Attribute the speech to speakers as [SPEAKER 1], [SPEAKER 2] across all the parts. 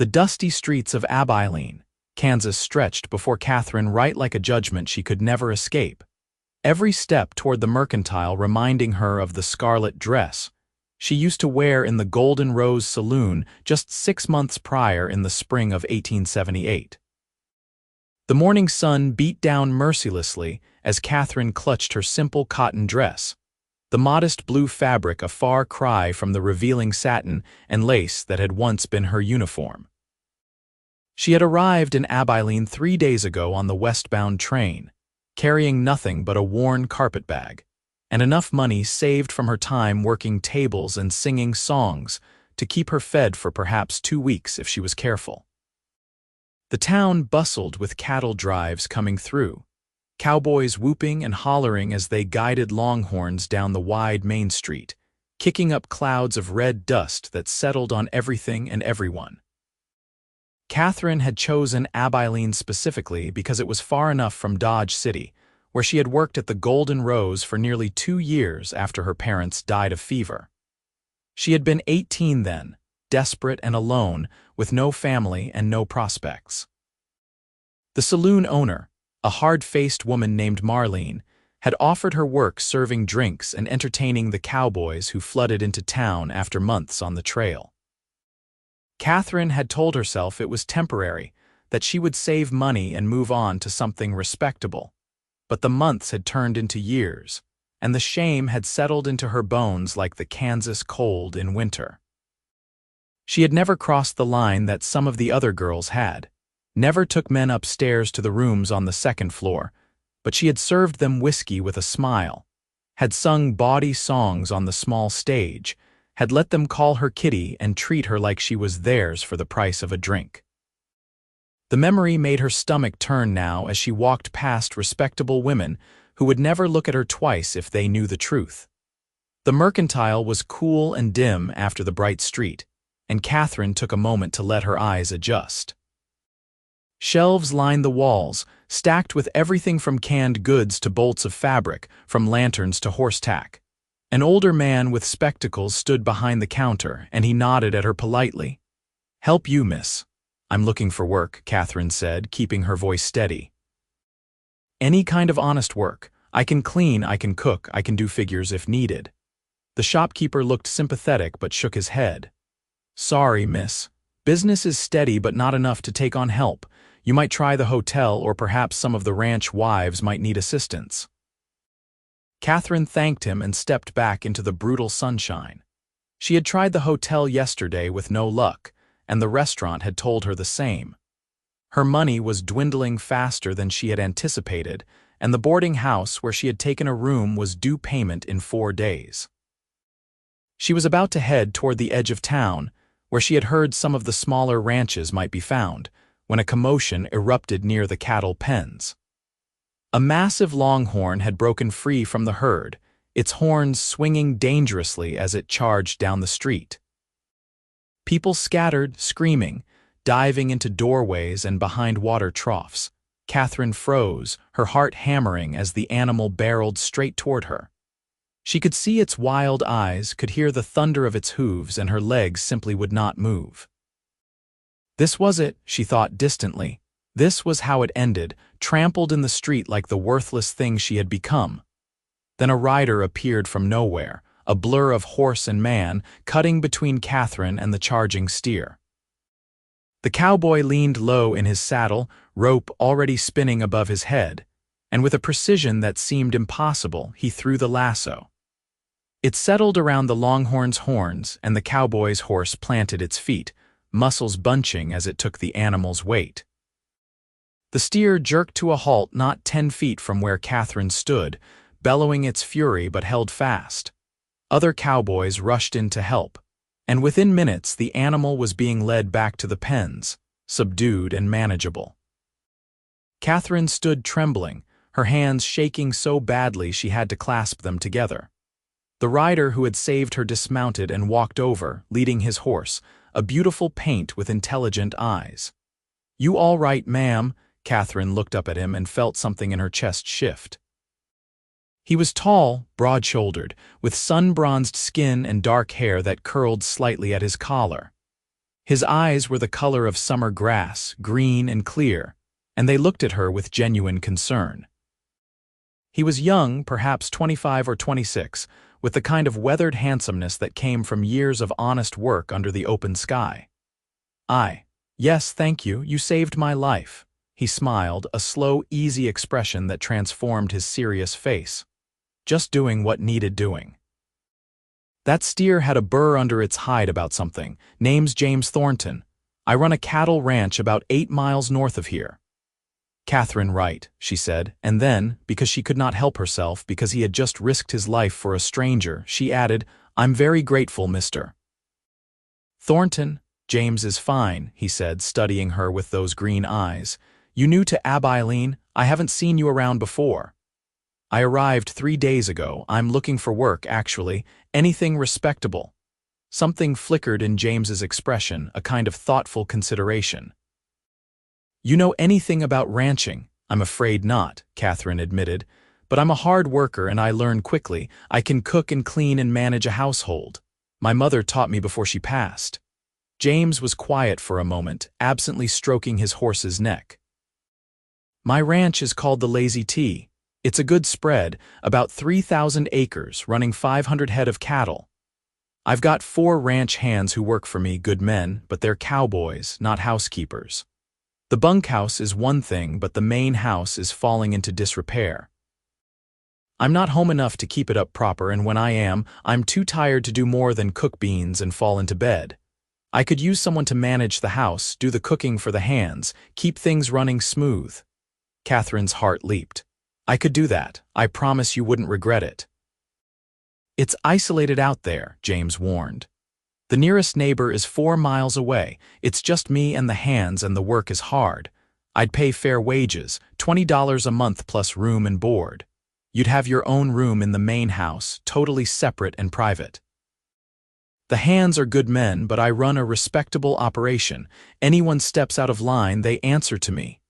[SPEAKER 1] The dusty streets of Abilene, Kansas stretched before Catherine right like a judgment she could never escape. Every step toward the mercantile reminding her of the scarlet dress she used to wear in the Golden Rose Saloon just 6 months prior in the spring of 1878. The morning sun beat down mercilessly as Catherine clutched her simple cotton dress, the modest blue fabric a far cry from the revealing satin and lace that had once been her uniform. She had arrived in Abilene 3 days ago on the westbound train, carrying nothing but a worn carpetbag, and enough money saved from her time working tables and singing songs to keep her fed for perhaps 2 weeks if she was careful. The town bustled with cattle drives coming through, cowboys whooping and hollering as they guided longhorns down the wide main street, kicking up clouds of red dust that settled on everything and everyone. Catherine had chosen Abilene specifically because it was far enough from Dodge City, where she had worked at the Golden Rose for nearly 2 years after her parents died of fever. She had been 18 then, desperate and alone, with no family and no prospects. The saloon owner, a hard-faced woman named Marlene, had offered her work serving drinks and entertaining the cowboys who flooded into town after months on the trail. Catherine had told herself it was temporary, that she would save money and move on to something respectable. But the months had turned into years, and the shame had settled into her bones like the Kansas cold in winter. She had never crossed the line that some of the other girls had, never took men upstairs to the rooms on the 2nd floor, but she had served them whiskey with a smile, had sung bawdy songs on the small stage, had let them call her Kitty and treat her like she was theirs for the price of a drink. The memory made her stomach turn now as she walked past respectable women who would never look at her twice if they knew the truth. The mercantile was cool and dim after the bright street, and Catherine took a moment to let her eyes adjust. Shelves lined the walls, stacked with everything from canned goods to bolts of fabric, from lanterns to horse tack. An older man with spectacles stood behind the counter, and he nodded at her politely. "Help you, miss." "I'm looking for work," Catherine said, keeping her voice steady. "Any kind of honest work. I can clean, I can cook, I can do figures if needed." The shopkeeper looked sympathetic but shook his head. "Sorry, miss. Business is steady but not enough to take on help. You might try the hotel, or perhaps some of the ranch wives might need assistance." Catherine thanked him and stepped back into the brutal sunshine. She had tried the hotel yesterday with no luck, and the restaurant had told her the same. Her money was dwindling faster than she had anticipated, and the boarding house where she had taken a room was due payment in 4 days. She was about to head toward the edge of town, where she had heard some of the smaller ranches might be found, when a commotion erupted near the cattle pens. A massive longhorn had broken free from the herd, its horns swinging dangerously as it charged down the street. People scattered, screaming, diving into doorways and behind water troughs. Catherine froze, her heart hammering as the animal barreled straight toward her. She could see its wild eyes, could hear the thunder of its hooves, and her legs simply would not move. This was it, she thought distantly. This was how it ended, trampled in the street like the worthless thing she had become. Then a rider appeared from nowhere, a blur of horse and man, cutting between Catherine and the charging steer. The cowboy leaned low in his saddle, rope already spinning above his head, and with a precision that seemed impossible, he threw the lasso. It settled around the longhorn's horns, and the cowboy's horse planted its feet, muscles bunching as it took the animal's weight. The steer jerked to a halt not 10 feet from where Catherine stood, bellowing its fury but held fast. Other cowboys rushed in to help, and within minutes the animal was being led back to the pens, subdued and manageable. Catherine stood trembling, her hands shaking so badly she had to clasp them together. The rider who had saved her dismounted and walked over, leading his horse, a beautiful paint with intelligent eyes. "You all right, ma'am?" Catherine looked up at him and felt something in her chest shift. He was tall, broad-shouldered, with sun-bronzed skin and dark hair that curled slightly at his collar. His eyes were the color of summer grass, green and clear, and they looked at her with genuine concern. He was young, perhaps 25 or 26, with the kind of weathered handsomeness that came from years of honest work under the open sky. Yes, thank you, you saved my life. He smiled, a slow, easy expression that transformed his serious face. Just doing what needed doing. That steer had a burr under its hide about something. Name's James Thornton. I run a cattle ranch about 8 miles north of here. Catherine Wright, she said, and then, because she could not help herself because he had just risked his life for a stranger, she added, I'm very grateful, Mr. Thornton. James is fine, he said, studying her with those green eyes. You new to Abilene? I haven't seen you around before. I arrived 3 days ago. I'm looking for work, actually. Anything respectable. Something flickered in James's expression, a kind of thoughtful consideration. You know anything about ranching? I'm afraid not, Catherine admitted. But I'm a hard worker and I learn quickly. I can cook and clean and manage a household. My mother taught me before she passed. James was quiet for a moment, absently stroking his horse's neck. My ranch is called the Lazy T. It's a good spread, about 3,000 acres, running 500 head of cattle. I've got 4 ranch hands who work for me, good men, but they're cowboys, not housekeepers. The bunkhouse is one thing, but the main house is falling into disrepair. I'm not home enough to keep it up proper, and when I am, I'm too tired to do more than cook beans and fall into bed. I could use someone to manage the house, do the cooking for the hands, keep things running smooth. Catherine's heart leaped. I could do that. I promise you wouldn't regret it. It's isolated out there, James warned. The nearest neighbor is 4 miles away. It's just me and the hands, and the work is hard. I'd pay fair wages, $20 a month plus room and board. You'd have your own room in the main house, totally separate and private. The hands are good men, but I run a respectable operation. Anyone steps out of line, they answer to me.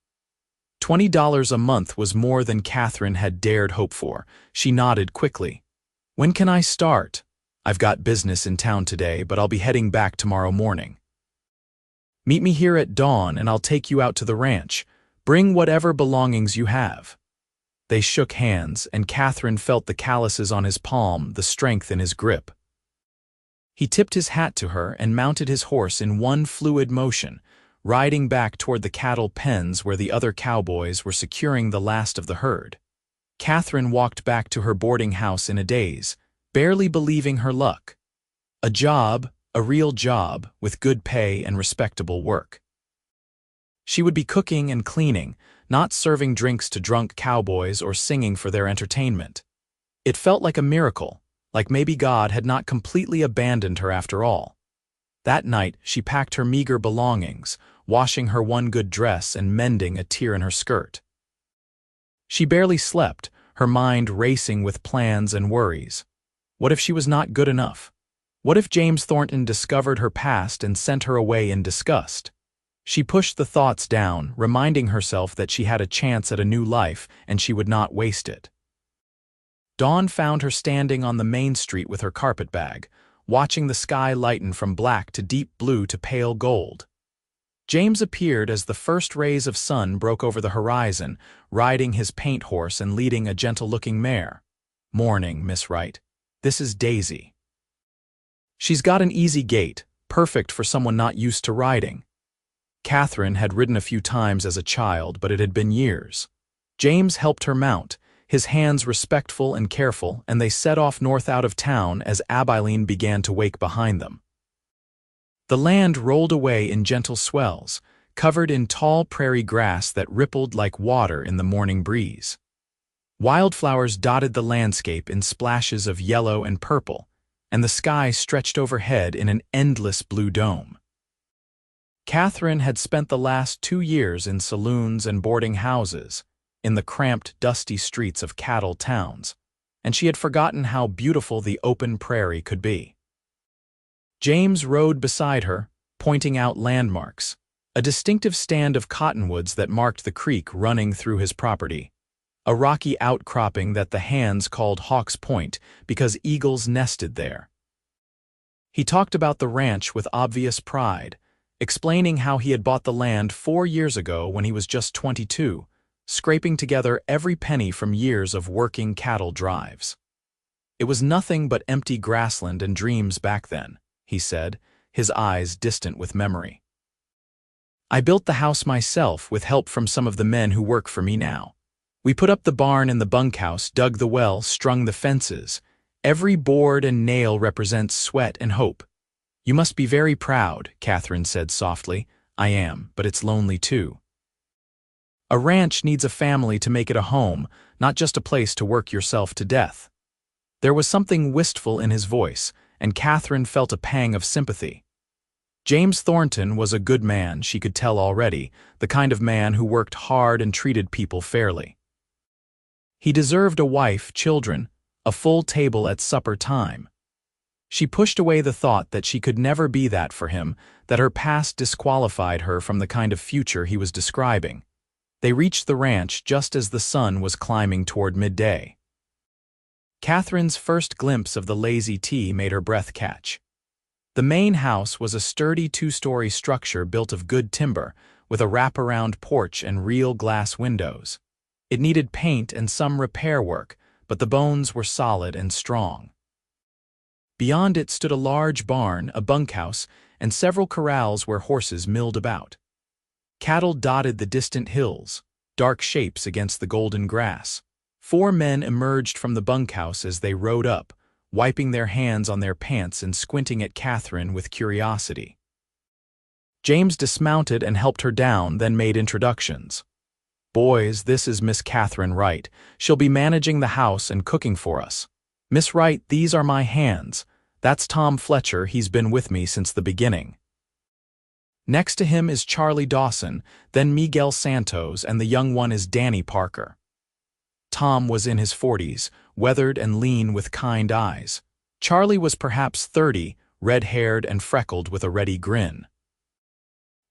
[SPEAKER 1] $20 a month was more than Catherine had dared hope for. She nodded quickly. When can I start? I've got business in town today, but I'll be heading back tomorrow morning. Meet me here at dawn and I'll take you out to the ranch. Bring whatever belongings you have. They shook hands, and Catherine felt the calluses on his palm, the strength in his grip. He tipped his hat to her and mounted his horse in one fluid motion, riding back toward the cattle pens where the other cowboys were securing the last of the herd. Catherine walked back to her boarding house in a daze, barely believing her luck. A job, a real job, with good pay and respectable work. She would be cooking and cleaning, not serving drinks to drunk cowboys or singing for their entertainment. It felt like a miracle, like maybe God had not completely abandoned her after all. That night, she packed her meager belongings, washing her one good dress and mending a tear in her skirt. She barely slept, her mind racing with plans and worries. What if she was not good enough? What if James Thornton discovered her past and sent her away in disgust? She pushed the thoughts down, reminding herself that she had a chance at a new life and she would not waste it. Dawn found her standing on the main street with her carpetbag, watching the sky lighten from black to deep blue to pale gold. James appeared as the first rays of sun broke over the horizon, riding his paint horse and leading a gentle-looking mare. Morning, Miss Wright. This is Daisy. She's got an easy gait, perfect for someone not used to riding. Catherine had ridden a few times as a child, but it had been years. James helped her mount, his hands respectful and careful, and they set off north out of town as Abilene began to wake behind them. The land rolled away in gentle swells, covered in tall prairie grass that rippled like water in the morning breeze. Wildflowers dotted the landscape in splashes of yellow and purple, and the sky stretched overhead in an endless blue dome. Catherine had spent the last 2 years in saloons and boarding houses, in the cramped, dusty streets of cattle towns, and she had forgotten how beautiful the open prairie could be. James rode beside her, pointing out landmarks, a distinctive stand of cottonwoods that marked the creek running through his property, a rocky outcropping that the hands called Hawk's Point because eagles nested there. He talked about the ranch with obvious pride, explaining how he had bought the land 4 years ago when he was just 22, scraping together every penny from years of working cattle drives. It was nothing but empty grassland and dreams back then, he said, his eyes distant with memory. I built the house myself with help from some of the men who work for me now. We put up the barn and the bunkhouse, dug the well, strung the fences. Every board and nail represents sweat and hope. You must be very proud, Catherine said softly. I am, but it's lonely too. A ranch needs a family to make it a home, not just a place to work yourself to death. There was something wistful in his voice, and Catherine felt a pang of sympathy. James Thornton was a good man, she could tell already, the kind of man who worked hard and treated people fairly. He deserved a wife, children, a full table at supper time. She pushed away the thought that she could never be that for him, that her past disqualified her from the kind of future he was describing. They reached the ranch just as the sun was climbing toward midday. Catherine's first glimpse of the lazy tea made her breath catch. The main house was a sturdy 2-story structure built of good timber, with a wraparound porch and real glass windows. It needed paint and some repair work, but the bones were solid and strong. Beyond it stood a large barn, a bunkhouse, and several corrals where horses milled about. Cattle dotted the distant hills, dark shapes against the golden grass. 4 men emerged from the bunkhouse as they rode up, wiping their hands on their pants and squinting at Catherine with curiosity. James dismounted and helped her down, then made introductions. Boys, this is Miss Catherine Wright. She'll be managing the house and cooking for us. Miss Wright, these are my hands. That's Tom Fletcher, he's been with me since the beginning. Next to him is Charlie Dawson, then Miguel Santos, and the young one is Danny Parker. Tom was in his 40s, weathered and lean with kind eyes. Charlie was perhaps 30, red-haired and freckled with a ready grin.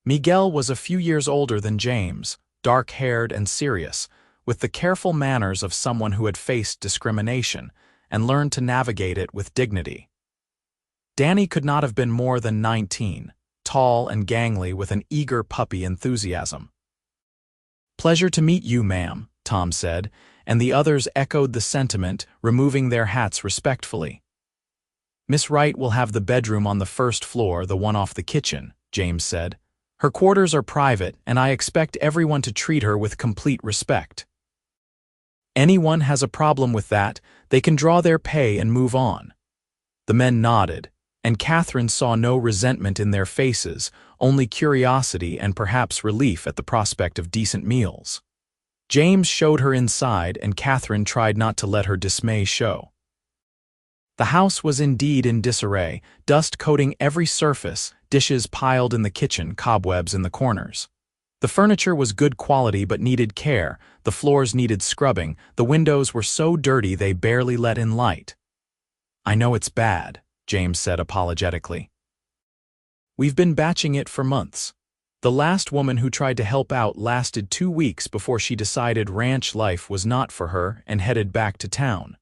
[SPEAKER 1] Miguel was a few years older than James, dark-haired and serious, with the careful manners of someone who had faced discrimination and learned to navigate it with dignity. Danny could not have been more than 19, tall and gangly with an eager puppy enthusiasm. "Pleasure to meet you, ma'am," Tom said, and the others echoed the sentiment, removing their hats respectfully. "Miss Wright will have the bedroom on the first floor, the one off the kitchen," James said. "Her quarters are private, and I expect everyone to treat her with complete respect. Anyone has a problem with that, they can draw their pay and move on." The men nodded, and Catherine saw no resentment in their faces, only curiosity and perhaps relief at the prospect of decent meals. James showed her inside, and Catherine tried not to let her dismay show. The house was indeed in disarray, dust coating every surface, dishes piled in the kitchen, cobwebs in the corners. The furniture was good quality but needed care, the floors needed scrubbing, the windows were so dirty they barely let in light. "I know it's bad," James said apologetically. "We've been batching it for months. The last woman who tried to help out lasted 2 weeks before she decided ranch life was not for her and headed back to town."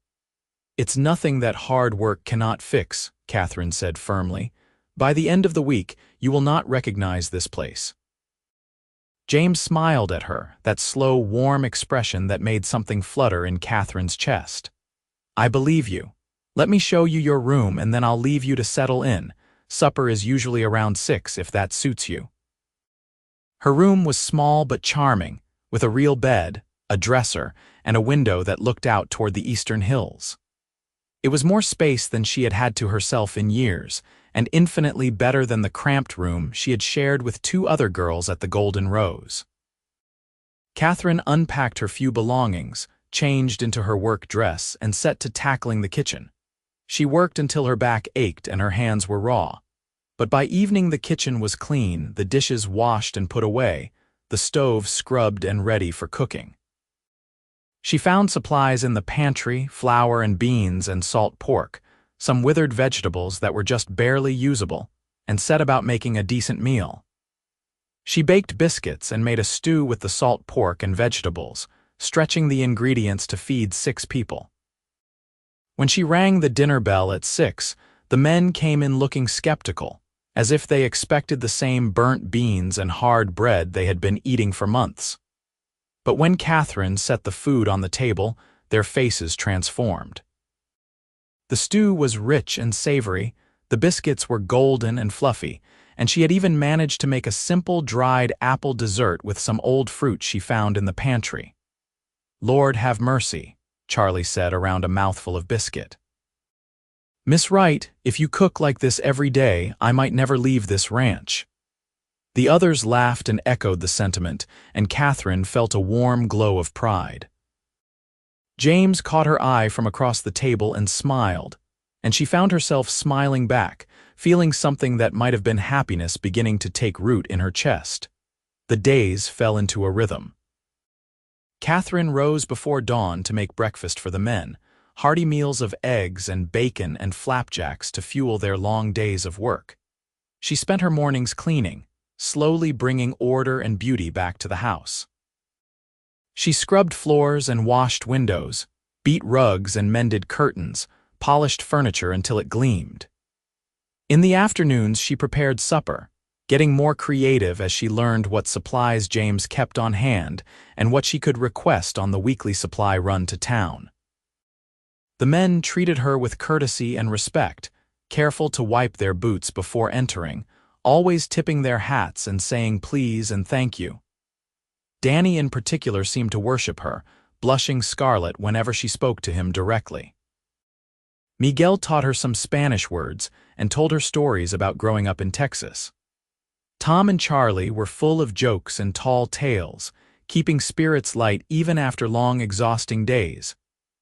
[SPEAKER 1] "It's nothing that hard work cannot fix," Catherine said firmly. "By the end of the week, you will not recognize this place." James smiled at her, that slow, warm expression that made something flutter in Catherine's chest. "I believe you. Let me show you your room and then I'll leave you to settle in. Supper is usually around 6 if that suits you." Her room was small but charming, with a real bed, a dresser, and a window that looked out toward the eastern hills. It was more space than she had had to herself in years, and infinitely better than the cramped room she had shared with 2 other girls at the Golden Rose. Catherine unpacked her few belongings, changed into her work dress, and set to tackling the kitchen. She worked until her back ached and her hands were raw. But by evening the kitchen was clean, the dishes washed and put away, the stove scrubbed and ready for cooking. She found supplies in the pantry, flour and beans and salt pork, some withered vegetables that were just barely usable, and set about making a decent meal. She baked biscuits and made a stew with the salt pork and vegetables, stretching the ingredients to feed 6 people. When she rang the dinner bell at 6, the men came in looking skeptical, as if they expected the same burnt beans and hard bread they had been eating for months. But when Catherine set the food on the table, their faces transformed. The stew was rich and savory, the biscuits were golden and fluffy, and she had even managed to make a simple dried apple dessert with some old fruit she found in the pantry. "Lord have mercy," Charlie said around a mouthful of biscuit. "Miss Wright, if you cook like this every day, I might never leave this ranch." The others laughed and echoed the sentiment, and Catherine felt a warm glow of pride. James caught her eye from across the table and smiled, and she found herself smiling back, feeling something that might have been happiness beginning to take root in her chest. The days fell into a rhythm. Catherine rose before dawn to make breakfast for the men, hearty meals of eggs and bacon and flapjacks to fuel their long days of work. She spent her mornings cleaning, slowly bringing order and beauty back to the house. She scrubbed floors and washed windows, beat rugs and mended curtains, polished furniture until it gleamed. In the afternoons, she prepared supper, getting more creative as she learned what supplies James kept on hand and what she could request on the weekly supply run to town. The men treated her with courtesy and respect, careful to wipe their boots before entering, always tipping their hats and saying please and thank you. Danny in particular seemed to worship her, blushing scarlet whenever she spoke to him directly. Miguel taught her some Spanish words and told her stories about growing up in Texas. Tom and Charlie were full of jokes and tall tales, keeping spirits light even after long, exhausting days.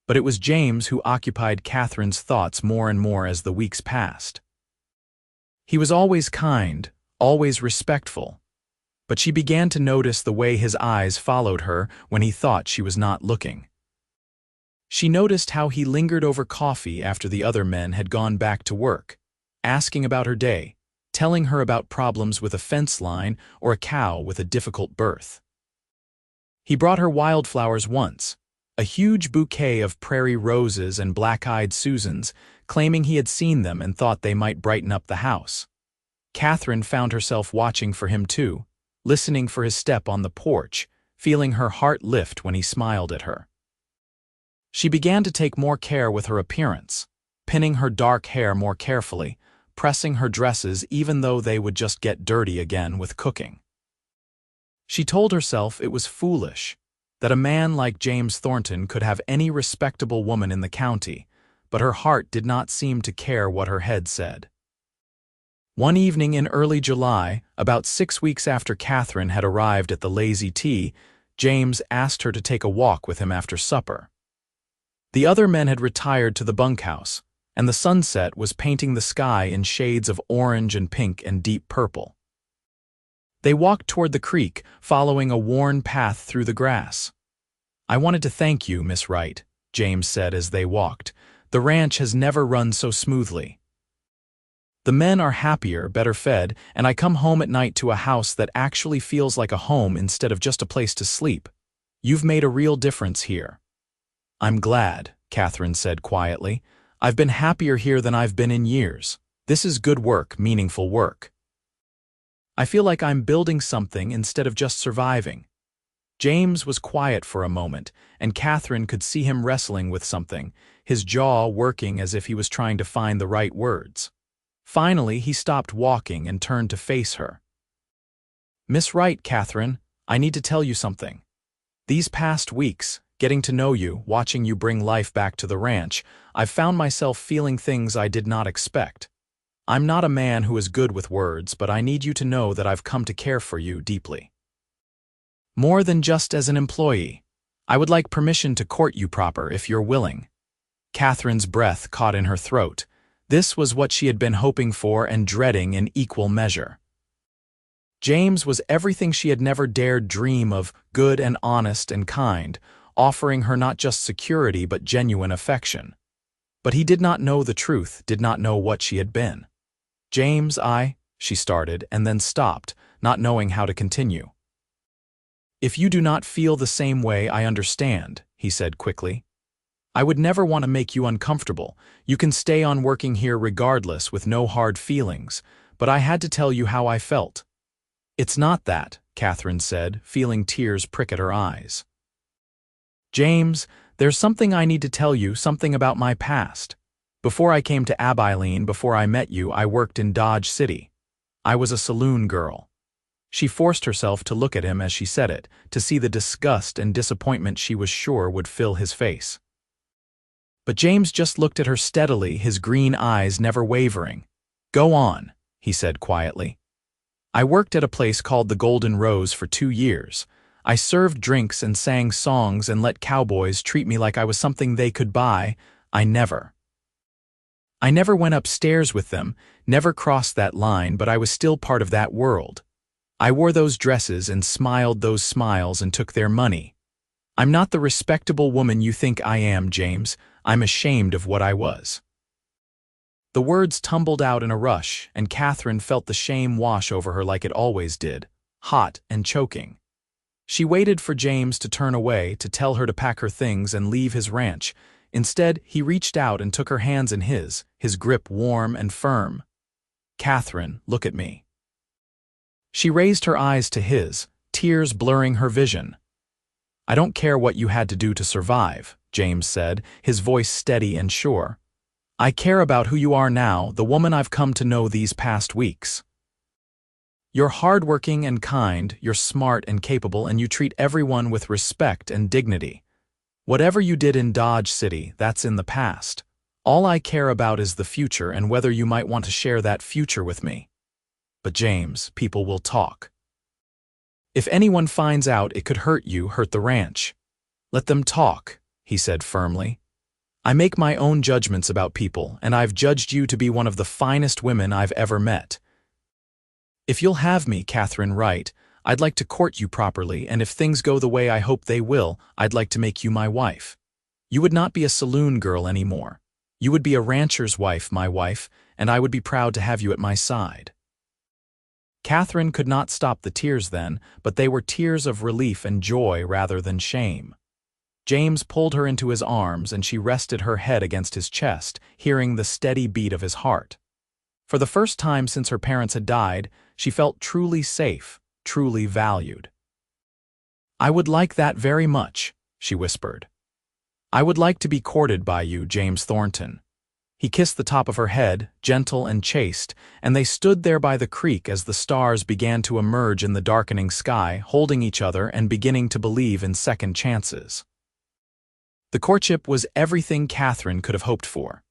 [SPEAKER 1] But it was James who occupied Catherine's thoughts more and more as the weeks passed. He was always kind, always respectful, but she began to notice the way his eyes followed her when he thought she was not looking. She noticed how he lingered over coffee after the other men had gone back to work, asking about her day, telling her about problems with a fence line or a cow with a difficult birth. He brought her wildflowers once, a huge bouquet of prairie roses and black-eyed Susans, claiming he had seen them and thought they might brighten up the house. Catherine found herself watching for him too, listening for his step on the porch, feeling her heart lift when he smiled at her. She began to take more care with her appearance, pinning her dark hair more carefully, pressing her dresses even though they would just get dirty again with cooking. She told herself it was foolish, that a man like James Thornton could have any respectable woman in the county, but her heart did not seem to care what her head said. One evening in early July, about 6 weeks after Catherine had arrived at the Lazy Tea, James asked her to take a walk with him after supper. The other men had retired to the bunkhouse, and the sunset was painting the sky in shades of orange and pink and deep purple. They walked toward the creek, following a worn path through the grass. "I wanted to thank you, Miss Wright," James said as they walked. "The ranch has never run so smoothly. The men are happier, better fed, and I come home at night to a house that actually feels like a home instead of just a place to sleep. You've made a real difference here." "I'm glad," Catherine said quietly. "I've been happier here than I've been in years. This is good work, meaningful work. I feel like I'm building something instead of just surviving." James was quiet for a moment, and Catherine could see him wrestling with something, his jaw working as if he was trying to find the right words. Finally, he stopped walking and turned to face her. "Miss Wright, Catherine, I need to tell you something. These past weeks, getting to know you, watching you bring life back to the ranch, I've found myself feeling things I did not expect. I'm not a man who is good with words, but I need you to know that I've come to care for you deeply. More than just as an employee. I would like permission to court you proper if you're willing." Catherine's breath caught in her throat. This was what she had been hoping for and dreading in equal measure. James was everything she had never dared dream of, good and honest and kind, offering her not just security but genuine affection. But he did not know the truth, did not know what she had been. "James, she started, and then stopped, not knowing how to continue. "If you do not feel the same way, I understand," he said quickly. "I would never want to make you uncomfortable. You can stay on working here regardless with no hard feelings, but I had to tell you how I felt." "It's not that," Catherine said, feeling tears prick at her eyes. "James, there's something I need to tell you, something about my past. Before I came to Abilene, before I met you, I worked in Dodge City. I was a saloon girl." She forced herself to look at him as she said it, to see the disgust and disappointment she was sure would fill his face. But James just looked at her steadily, his green eyes never wavering. "Go on," he said quietly. "I worked at a place called the Golden Rose for 2 years. I served drinks and sang songs and let cowboys treat me like I was something they could buy. I never went upstairs with them, never crossed that line, but I was still part of that world. I wore those dresses and smiled those smiles and took their money. I'm not the respectable woman you think I am, James. I'm ashamed of what I was." The words tumbled out in a rush, and Catherine felt the shame wash over her like it always did, hot and choking. She waited for James to turn away, to tell her to pack her things and leave his ranch. Instead, he reached out and took her hands in his grip warm and firm. "Catherine, look at me." She raised her eyes to his, tears blurring her vision. "I don't care what you had to do to survive," James said, his voice steady and sure. "I care about who you are now, the woman I've come to know these past weeks. You're hardworking and kind, you're smart and capable, and you treat everyone with respect and dignity. Whatever you did in Dodge City, that's in the past. All I care about is the future and whether you might want to share that future with me. But James, people will talk. If anyone finds out, it could hurt you, hurt the ranch. Let them talk," he said firmly. "I make my own judgments about people, and I've judged you to be one of the finest women I've ever met. If you'll have me, Catherine Wright, I'd like to court you properly, and if things go the way I hope they will, I'd like to make you my wife. You would not be a saloon girl anymore. You would be a rancher's wife, my wife, and I would be proud to have you at my side." Catherine could not stop the tears then, but they were tears of relief and joy rather than shame. James pulled her into his arms, and she rested her head against his chest, hearing the steady beat of his heart. For the first time since her parents had died, she felt truly safe, truly valued. "I would like that very much," she whispered. "I would like to be courted by you, James Thornton." He kissed the top of her head, gentle and chaste, and they stood there by the creek as the stars began to emerge in the darkening sky, holding each other and beginning to believe in second chances. The courtship was everything Catherine could have hoped for.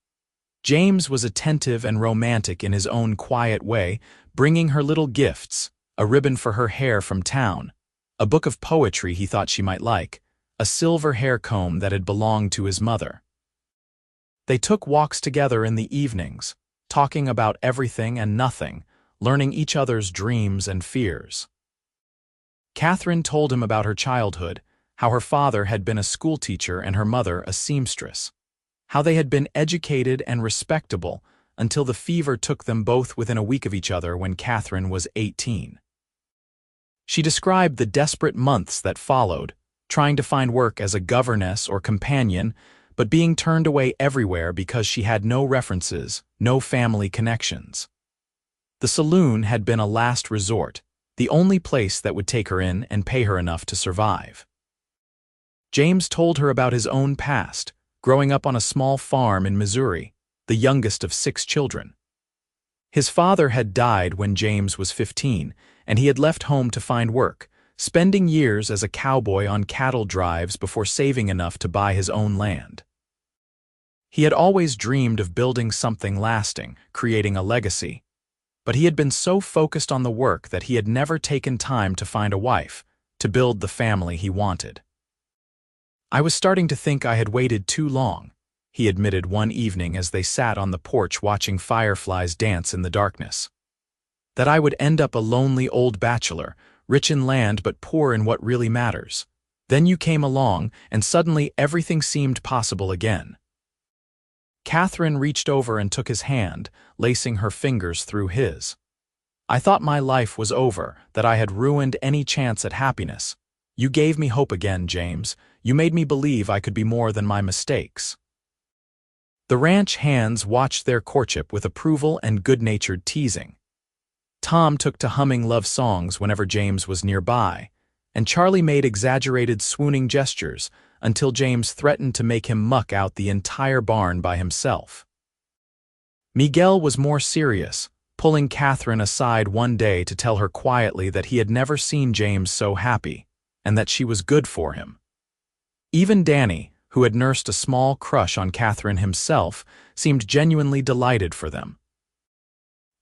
[SPEAKER 1] James was attentive and romantic in his own quiet way, bringing her little gifts, a ribbon for her hair from town, a book of poetry he thought she might like, a silver hair comb that had belonged to his mother. They took walks together in the evenings, talking about everything and nothing, learning each other's dreams and fears. Catherine told him about her childhood, how her father had been a schoolteacher and her mother a seamstress, how they had been educated and respectable until the fever took them both within a week of each other when Catherine was 18. She described the desperate months that followed, trying to find work as a governess or companion, but being turned away everywhere because she had no references, no family connections. The saloon had been a last resort, the only place that would take her in and pay her enough to survive. James told her about his own past, growing up on a small farm in Missouri, the youngest of 6 children. His father had died when James was 15, and he had left home to find work, spending years as a cowboy on cattle drives before saving enough to buy his own land. He had always dreamed of building something lasting, creating a legacy, but he had been so focused on the work that he had never taken time to find a wife, to build the family he wanted. "I was starting to think I had waited too long," he admitted one evening as they sat on the porch watching fireflies dance in the darkness. "That I would end up a lonely old bachelor, rich in land but poor in what really matters. Then you came along, and suddenly everything seemed possible again." Catherine reached over and took his hand, lacing her fingers through his. "I thought my life was over, that I had ruined any chance at happiness. You gave me hope again, James. You made me believe I could be more than my mistakes." The ranch hands watched their courtship with approval and good-natured teasing. Tom took to humming love songs whenever James was nearby, and Charlie made exaggerated swooning gestures until James threatened to make him muck out the entire barn by himself. Miguel was more serious, pulling Catherine aside one day to tell her quietly that he had never seen James so happy, and that she was good for him. Even Danny, who had nursed a small crush on Catherine himself, seemed genuinely delighted for them.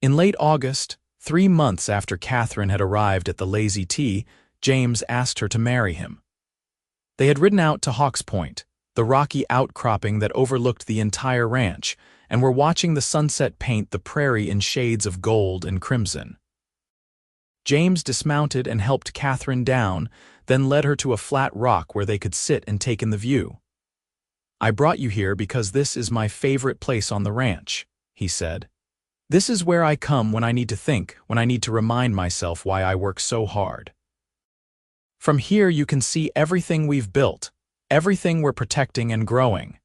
[SPEAKER 1] In late August, 3 months after Catherine had arrived at the Lazy Tea, James asked her to marry him. They had ridden out to Hawks Point, the rocky outcropping that overlooked the entire ranch, and were watching the sunset paint the prairie in shades of gold and crimson. James dismounted and helped Catherine down, then led her to a flat rock where they could sit and take in the view. "I brought you here because this is my favorite place on the ranch," he said. "This is where I come when I need to think, when I need to remind myself why I work so hard. From here you can see everything we've built, everything we're protecting and growing."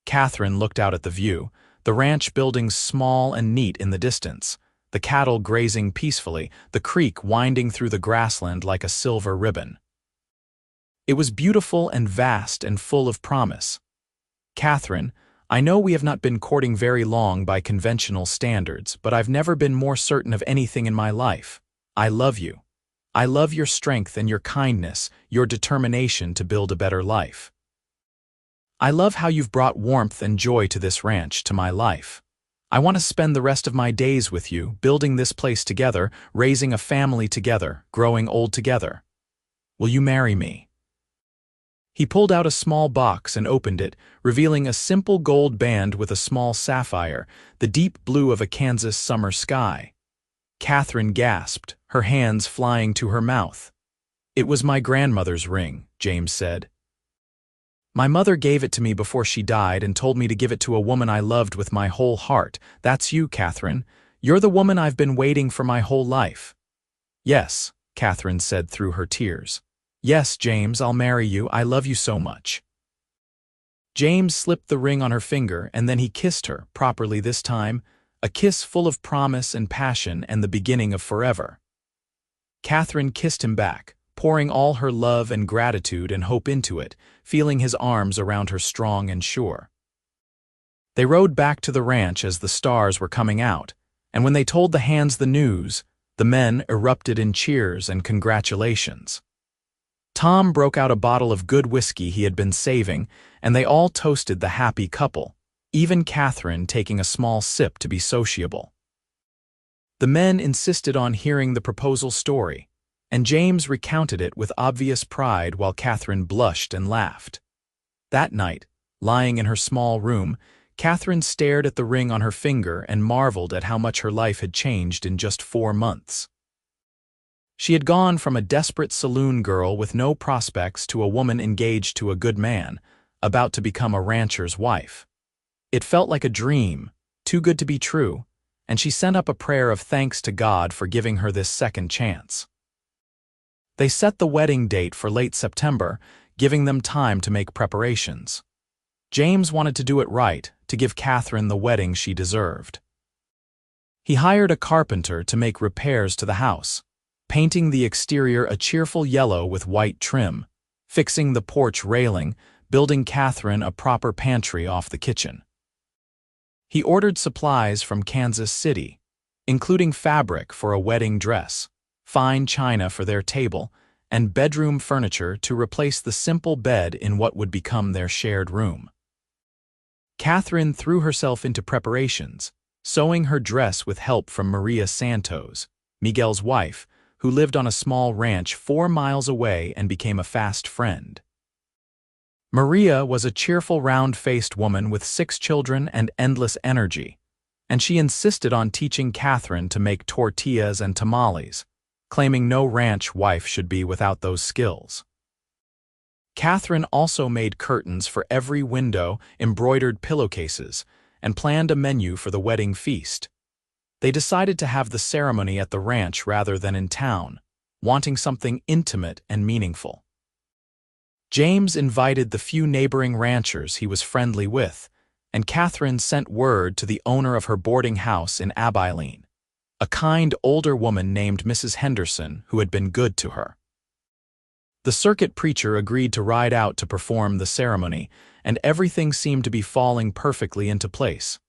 [SPEAKER 1] Catherine looked out at the view, the ranch buildings small and neat in the distance, the cattle grazing peacefully, the creek winding through the grassland like a silver ribbon. It was beautiful and vast and full of promise. "Catherine, I know we have not been courting very long by conventional standards, but I've never been more certain of anything in my life. I love you. I love your strength and your kindness, your determination to build a better life. I love how you've brought warmth and joy to this ranch, to my life. I want to spend the rest of my days with you, building this place together, raising a family together, growing old together. Will you marry me?" He pulled out a small box and opened it, revealing a simple gold band with a small sapphire, the deep blue of a Kansas summer sky. Catherine gasped, her hands flying to her mouth. "It was my grandmother's ring," James said. "My mother gave it to me before she died and told me to give it to a woman I loved with my whole heart. That's you, Catherine. You're the woman I've been waiting for my whole life." "Yes," Catherine said through her tears. "Yes, James, I'll marry you. I love you so much." James slipped the ring on her finger, and then he kissed her, properly this time, a kiss full of promise and passion and the beginning of forever. Catherine kissed him back, pouring all her love and gratitude and hope into it, feeling his arms around her strong and sure. They rode back to the ranch as the stars were coming out, and when they told the hands the news, the men erupted in cheers and congratulations. Tom broke out a bottle of good whiskey he had been saving, and they all toasted the happy couple, even Catherine taking a small sip to be sociable. The men insisted on hearing the proposal story, and James recounted it with obvious pride while Catherine blushed and laughed. That night, lying in her small room, Catherine stared at the ring on her finger and marveled at how much her life had changed in just 4 months. She had gone from a desperate saloon girl with no prospects to a woman engaged to a good man, about to become a rancher's wife. It felt like a dream, too good to be true, and she sent up a prayer of thanks to God for giving her this second chance. They set the wedding date for late September, giving them time to make preparations. James wanted to do it right, to give Catherine the wedding she deserved. He hired a carpenter to make repairs to the house, painting the exterior a cheerful yellow with white trim, fixing the porch railing, building Catherine a proper pantry off the kitchen. He ordered supplies from Kansas City, including fabric for a wedding dress, fine china for their table, and bedroom furniture to replace the simple bed in what would become their shared room. Catherine threw herself into preparations, sewing her dress with help from Maria Santos, Miguel's wife, who lived on a small ranch 4 miles away and became a fast friend. Maria was a cheerful, round-faced woman with 6 children and endless energy, and she insisted on teaching Catherine to make tortillas and tamales, claiming no ranch wife should be without those skills. Catherine also made curtains for every window, embroidered pillowcases, and planned a menu for the wedding feast. They decided to have the ceremony at the ranch rather than in town, wanting something intimate and meaningful. James invited the few neighboring ranchers he was friendly with, and Catherine sent word to the owner of her boarding house in Abilene, a kind older woman named Mrs. Henderson who had been good to her. The circuit preacher agreed to ride out to perform the ceremony, and everything seemed to be falling perfectly into place.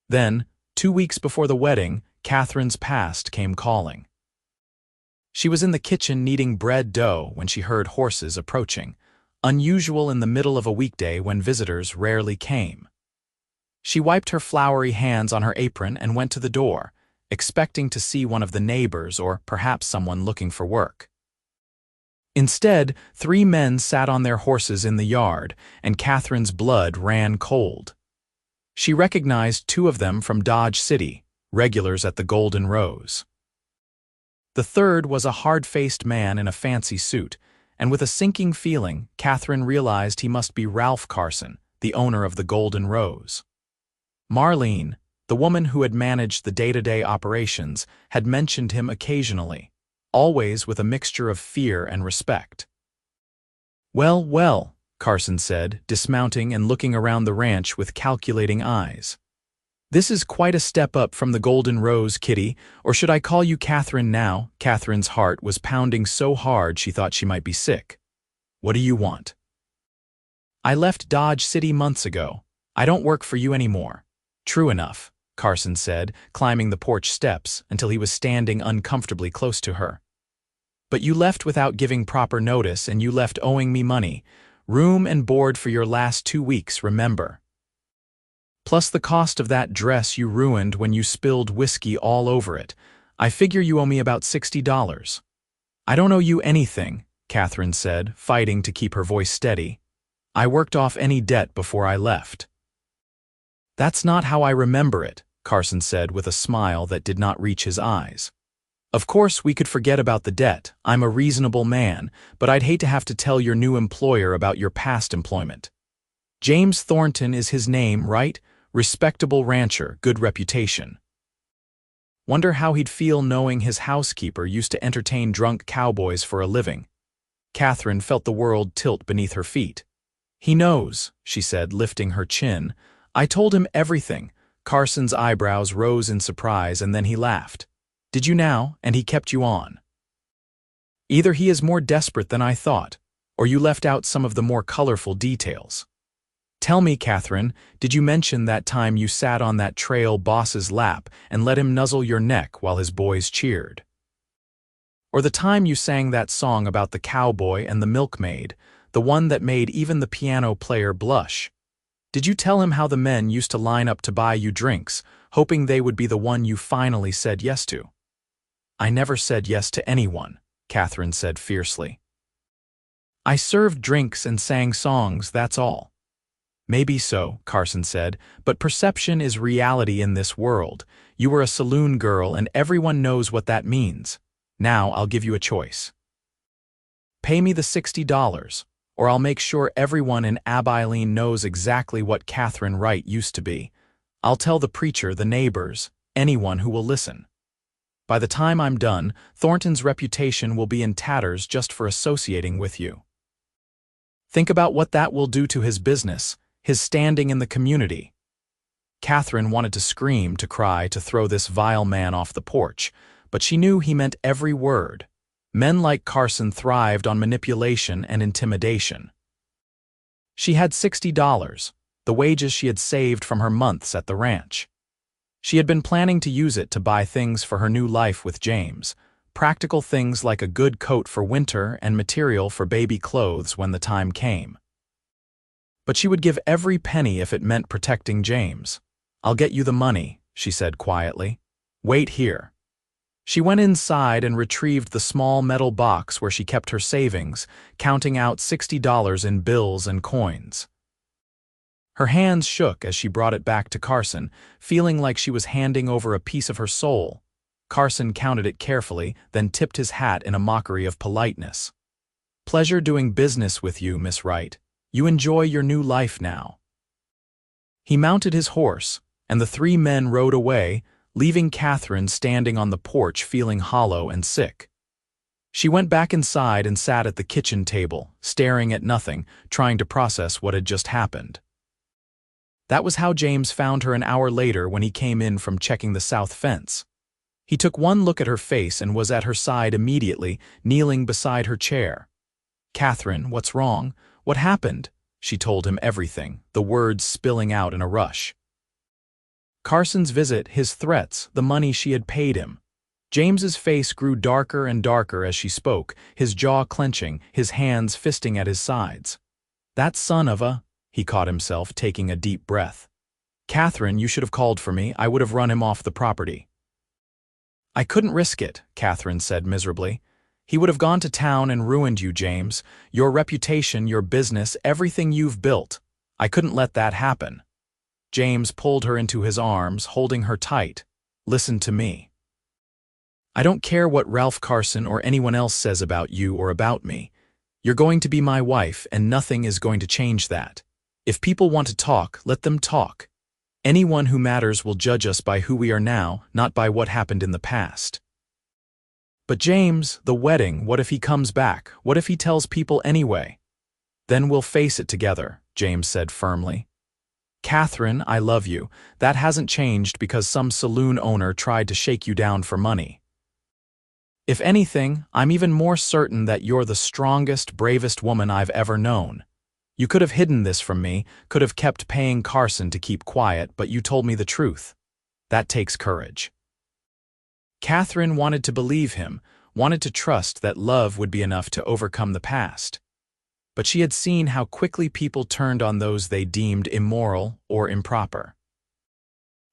[SPEAKER 1] Then, 2 weeks before the wedding, Catherine's past came calling. She was in the kitchen kneading bread dough when she heard horses approaching, unusual in the middle of a weekday when visitors rarely came. She wiped her floury hands on her apron and went to the door, expecting to see one of the neighbors or perhaps someone looking for work. Instead, 3 men sat on their horses in the yard, and Catherine's blood ran cold. She recognized 2 of them from Dodge City, regulars at the Golden Rose. The third was a hard-faced man in a fancy suit, and with a sinking feeling, Catherine realized he must be Ralph Carson, the owner of the Golden Rose. Marlene, the woman who had managed the day-to-day operations, had mentioned him occasionally, always with a mixture of fear and respect. "Well, well," Carson said, dismounting and looking around the ranch with calculating eyes. "This is quite a step up from the Golden Rose, Kitty, or should I call you Catherine now?" Catherine's heart was pounding so hard she thought she might be sick. "What do you want?" "I left Dodge City months ago. I don't work for you anymore." "True enough," Carson said, climbing the porch steps until he was standing uncomfortably close to her. "But you left without giving proper notice, and you left owing me money. Room and board for your last 2 weeks, remember. Plus the cost of that dress you ruined when you spilled whiskey all over it. I figure you owe me about $60. "I don't owe you anything," Catherine said, fighting to keep her voice steady. "I worked off any debt before I left." "That's not how I remember it," Carson said with a smile that did not reach his eyes. "Of course we could forget about the debt. I'm a reasonable man, but I'd hate to have to tell your new employer about your past employment. James Thornton is his name, right? Respectable rancher, good reputation. Wonder how he'd feel knowing his housekeeper used to entertain drunk cowboys for a living." Catherine felt the world tilt beneath her feet. "He knows," she said, lifting her chin. "I told him everything." Carson's eyebrows rose in surprise, and then he laughed. "Did you now? And he kept you on." "Either he is more desperate than I thought, or you left out some of the more colorful details. Tell me, Catherine, did you mention that time you sat on that trail boss's lap and let him nuzzle your neck while his boys cheered? Or the time you sang that song about the cowboy and the milkmaid, the one that made even the piano player blush? Did you tell him how the men used to line up to buy you drinks, hoping they would be the one you finally said yes to?" "I never said yes to anyone," Catherine said fiercely. "I served drinks and sang songs, that's all." "Maybe so," Carson said, "but perception is reality in this world. You were a saloon girl, and everyone knows what that means. Now I'll give you a choice. Pay me the $60, or I'll make sure everyone in Abilene knows exactly what Catherine Wright used to be. I'll tell the preacher, the neighbors, anyone who will listen. By the time I'm done, Thornton's reputation will be in tatters just for associating with you. Think about what that will do to his business, his standing in the community." Catherine wanted to scream, to cry, to throw this vile man off the porch, but she knew he meant every word. Men like Carson thrived on manipulation and intimidation. She had $60, the wages she had saved from her months at the ranch. She had been planning to use it to buy things for her new life with James, practical things like a good coat for winter and material for baby clothes when the time came. But she would give every penny if it meant protecting James. "I'll get you the money," she said quietly. "Wait here." She went inside and retrieved the small metal box where she kept her savings, counting out $60 in bills and coins. Her hands shook as she brought it back to Carson, feeling like she was handing over a piece of her soul. Carson counted it carefully, then tipped his hat in a mockery of politeness. "Pleasure doing business with you, Miss Wright. You enjoy your new life now." He mounted his horse, and the 3 men rode away, leaving Catherine standing on the porch feeling hollow and sick. She went back inside and sat at the kitchen table, staring at nothing, trying to process what had just happened. That was how James found her an hour later when he came in from checking the south fence. He took one look at her face and was at her side immediately, kneeling beside her chair. "Catherine, what's wrong? What happened?" She told him everything, the words spilling out in a rush. Carson's visit, his threats, the money she had paid him. James's face grew darker and darker as she spoke, his jaw clenching, his hands fisting at his sides. "That son of a—" he caught himself, taking a deep breath. "Catherine, you should have called for me. I would have run him off the property." "I couldn't risk it," Catherine said miserably. "He would have gone to town and ruined you, James. Your reputation, your business, everything you've built. I couldn't let that happen." James pulled her into his arms, holding her tight. "Listen to me. I don't care what Ralph Carson or anyone else says about you or about me. You're going to be my wife, and nothing is going to change that. If people want to talk, let them talk. Anyone who matters will judge us by who we are now, not by what happened in the past." "But James, the wedding, what if he comes back? What if he tells people anyway?" "Then we'll face it together," James said firmly. "Catherine, I love you. That hasn't changed because some saloon owner tried to shake you down for money. If anything, I'm even more certain that you're the strongest, bravest woman I've ever known. You could have hidden this from me, could have kept paying Carson to keep quiet, but you told me the truth. That takes courage." Catherine wanted to believe him, wanted to trust that love would be enough to overcome the past. But she had seen how quickly people turned on those they deemed immoral or improper.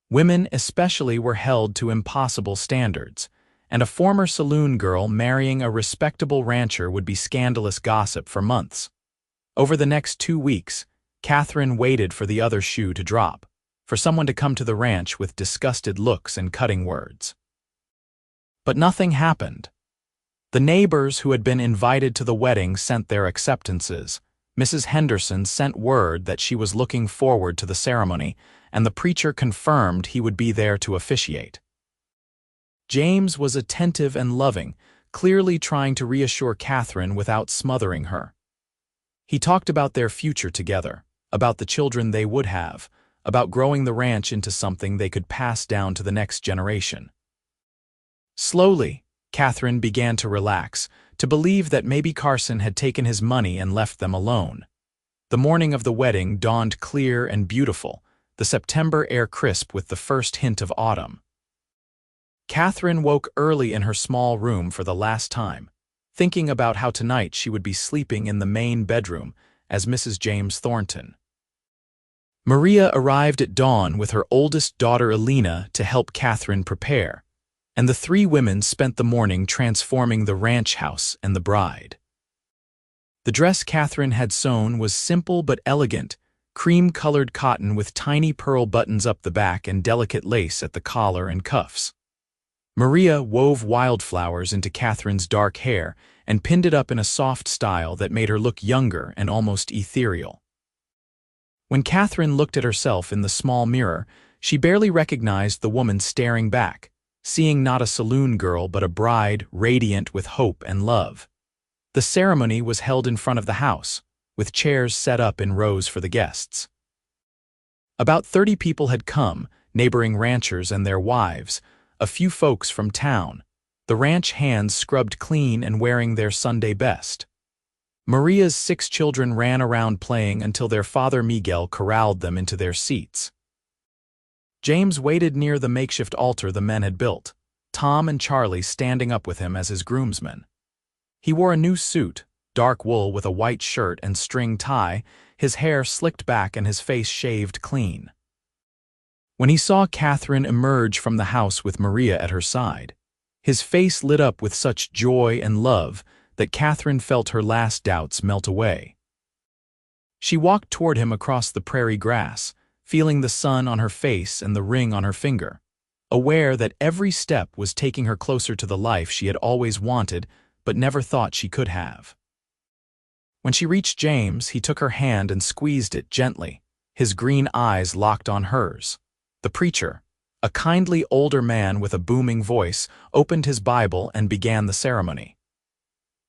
[SPEAKER 1] Women especially were held to impossible standards, and a former saloon girl marrying a respectable rancher would be scandalous gossip for months. Over the next 2 weeks, Catherine waited for the other shoe to drop, for someone to come to the ranch with disgusted looks and cutting words. But nothing happened. The neighbors who had been invited to the wedding sent their acceptances. Mrs. Henderson sent word that she was looking forward to the ceremony, and the preacher confirmed he would be there to officiate. James was attentive and loving, clearly trying to reassure Catherine without smothering her. He talked about their future together, about the children they would have, about growing the ranch into something they could pass down to the next generation. Slowly, Catherine began to relax, to believe that maybe Carson had taken his money and left them alone. The morning of the wedding dawned clear and beautiful, the September air crisp with the first hint of autumn. Catherine woke early in her small room for the last time, thinking about how tonight she would be sleeping in the main bedroom as Mrs. James Thornton. Maria arrived at dawn with her oldest daughter Elena to help Catherine prepare, and the 3 women spent the morning transforming the ranch house and the bride. The dress Catherine had sewn was simple but elegant, cream-colored cotton with tiny pearl buttons up the back and delicate lace at the collar and cuffs. Maria wove wildflowers into Catherine's dark hair and pinned it up in a soft style that made her look younger and almost ethereal. When Catherine looked at herself in the small mirror, she barely recognized the woman staring back, seeing not a saloon girl but a bride radiant with hope and love. The ceremony was held in front of the house, with chairs set up in rows for the guests. About 30 people had come, neighboring ranchers and their wives, a few folks from town, the ranch hands scrubbed clean and wearing their Sunday best. Maria's 6 children ran around playing until their father Miguel corralled them into their seats. James waited near the makeshift altar the men had built, Tom and Charlie standing up with him as his groomsmen. He wore a new suit, dark wool with a white shirt and string tie, his hair slicked back and his face shaved clean. When he saw Catherine emerge from the house with Maria at her side, his face lit up with such joy and love that Catherine felt her last doubts melt away. She walked toward him across the prairie grass, feeling the sun on her face and the ring on her finger, aware that every step was taking her closer to the life she had always wanted but never thought she could have. When she reached James, he took her hand and squeezed it gently, his green eyes locked on hers. The preacher, a kindly older man with a booming voice, opened his Bible and began the ceremony.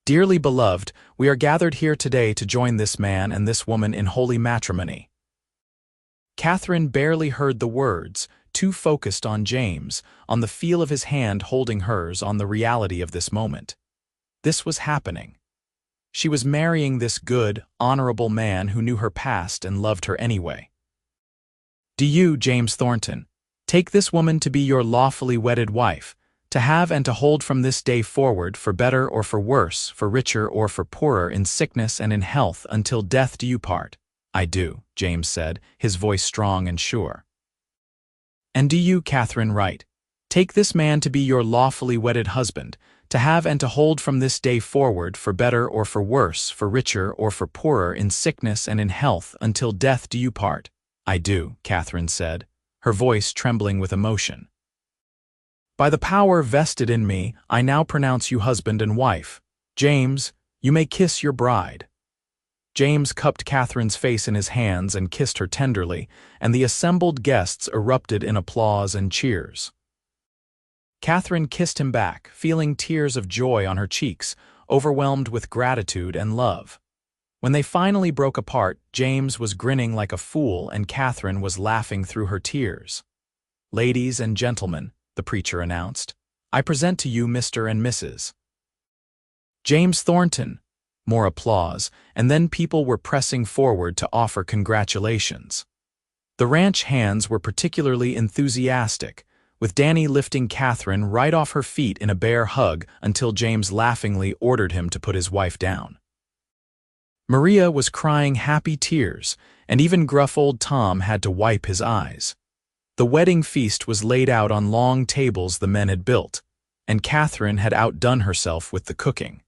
[SPEAKER 1] "Dearly beloved, we are gathered here today to join this man and this woman in holy matrimony." Catherine barely heard the words, too focused on James, on the feel of his hand holding hers, on the reality of this moment. This was happening. She was marrying this good, honorable man who knew her past and loved her anyway. Do you, James Thornton, take this woman to be your lawfully wedded wife, to have and to hold from this day forward, for better or for worse, for richer or for poorer, in sickness and in health, until death do you part? I do, James said, his voice strong and sure. And do you, Catherine Wright, take this man to be your lawfully wedded husband, to have and to hold from this day forward, for better or for worse, for richer or for poorer, in sickness and in health, until death do you part? I do, Catherine said, her voice trembling with emotion. By the power vested in me, I now pronounce you husband and wife. James, you may kiss your bride. James cupped Catherine's face in his hands and kissed her tenderly, and the assembled guests erupted in applause and cheers. Catherine kissed him back, feeling tears of joy on her cheeks, overwhelmed with gratitude and love. When they finally broke apart, James was grinning like a fool and Catherine was laughing through her tears. Ladies and gentlemen, the preacher announced, I present to you Mr. and Mrs. James Thornton. More applause, and then people were pressing forward to offer congratulations. The ranch hands were particularly enthusiastic, with Danny lifting Catherine right off her feet in a bear hug until James laughingly ordered him to put his wife down. Maria was crying happy tears, and even gruff old Tom had to wipe his eyes. The wedding feast was laid out on long tables the men had built, and Catherine had outdone herself with the cooking.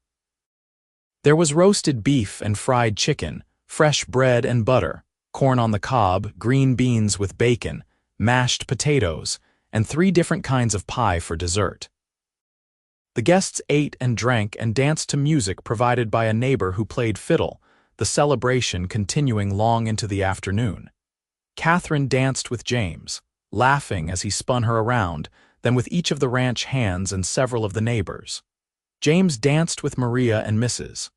[SPEAKER 1] There was roasted beef and fried chicken, fresh bread and butter, corn on the cob, green beans with bacon, mashed potatoes, and 3 different kinds of pie for dessert. The guests ate and drank and danced to music provided by a neighbor who played fiddle, the celebration continuing long into the afternoon. Catherine danced with James, laughing as he spun her around, then with each of the ranch hands and several of the neighbors. James danced with Maria and Mrs.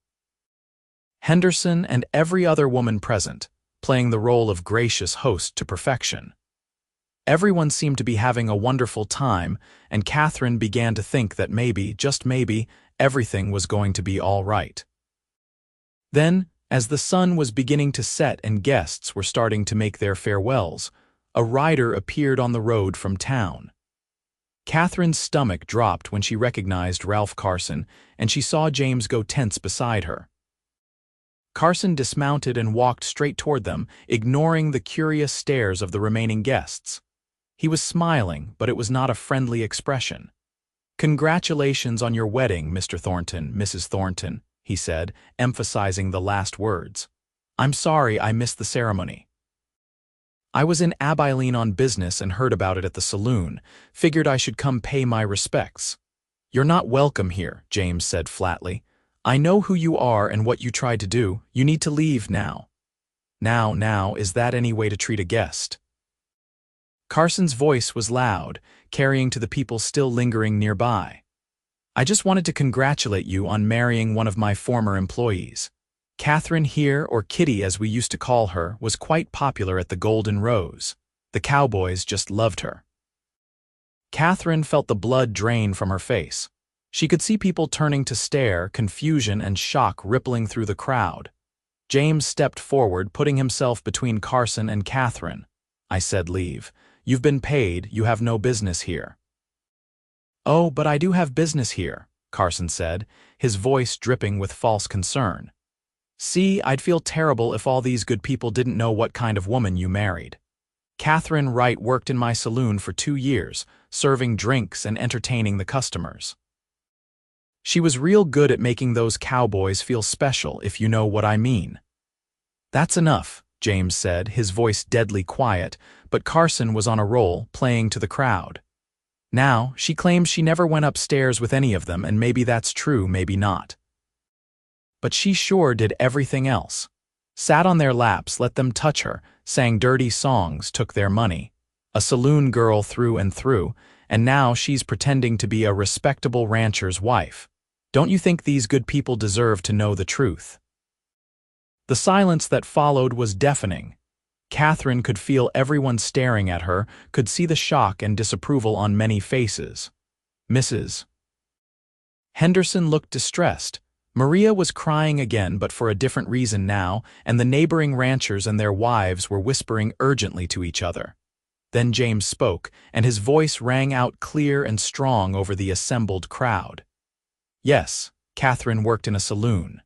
[SPEAKER 1] Henderson and every other woman present, playing the role of gracious host to perfection. Everyone seemed to be having a wonderful time, and Catherine began to think that maybe, just maybe, everything was going to be all right. Then, as the sun was beginning to set and guests were starting to make their farewells, a rider appeared on the road from town. Catherine's stomach dropped when she recognized Ralph Carson, and she saw James go tense beside her. Carson dismounted and walked straight toward them, ignoring the curious stares of the remaining guests. He was smiling, but it was not a friendly expression. "Congratulations on your wedding, Mr. Thornton, Mrs. Thornton," he said, emphasizing the last words. "I'm sorry I missed the ceremony. I was in Abilene on business and heard about it at the saloon. Figured I should come pay my respects." "You're not welcome here," James said flatly. "I know who you are and what you tried to do. You need to leave now." Now, is that any way to treat a guest?" Carson's voice was loud, carrying to the people still lingering nearby. "I just wanted to congratulate you on marrying one of my former employees. Catherine here, or Kitty as we used to call her, was quite popular at the Golden Rose. The Cowboys just loved her." Catherine felt the blood drain from her face. She could see people turning to stare, confusion and shock rippling through the crowd. James stepped forward, putting himself between Carson and Catherine. "I said leave. You've been paid, you have no business here." "Oh, but I do have business here," Carson said, his voice dripping with false concern. "See, I'd feel terrible if all these good people didn't know what kind of woman you married. Catherine Wright worked in my saloon for 2 years, serving drinks and entertaining the customers. She was real good at making those cowboys feel special, if you know what I mean." "That's enough," James said, his voice deadly quiet, but Carson was on a roll, playing to the crowd. "Now, she claims she never went upstairs with any of them, and maybe that's true, maybe not. But she sure did everything else. Sat on their laps, let them touch her, sang dirty songs, took their money. A saloon girl through and through, and now she's pretending to be a respectable rancher's wife. Don't you think these good people deserve to know the truth?" The silence that followed was deafening. Catherine could feel everyone staring at her, could see the shock and disapproval on many faces. Mrs. Henderson looked distressed. Maria was crying again, but for a different reason now, and the neighboring ranchers and their wives were whispering urgently to each other. Then James spoke, and his voice rang out clear and strong over the assembled crowd. Yes, Catherine worked in a saloon.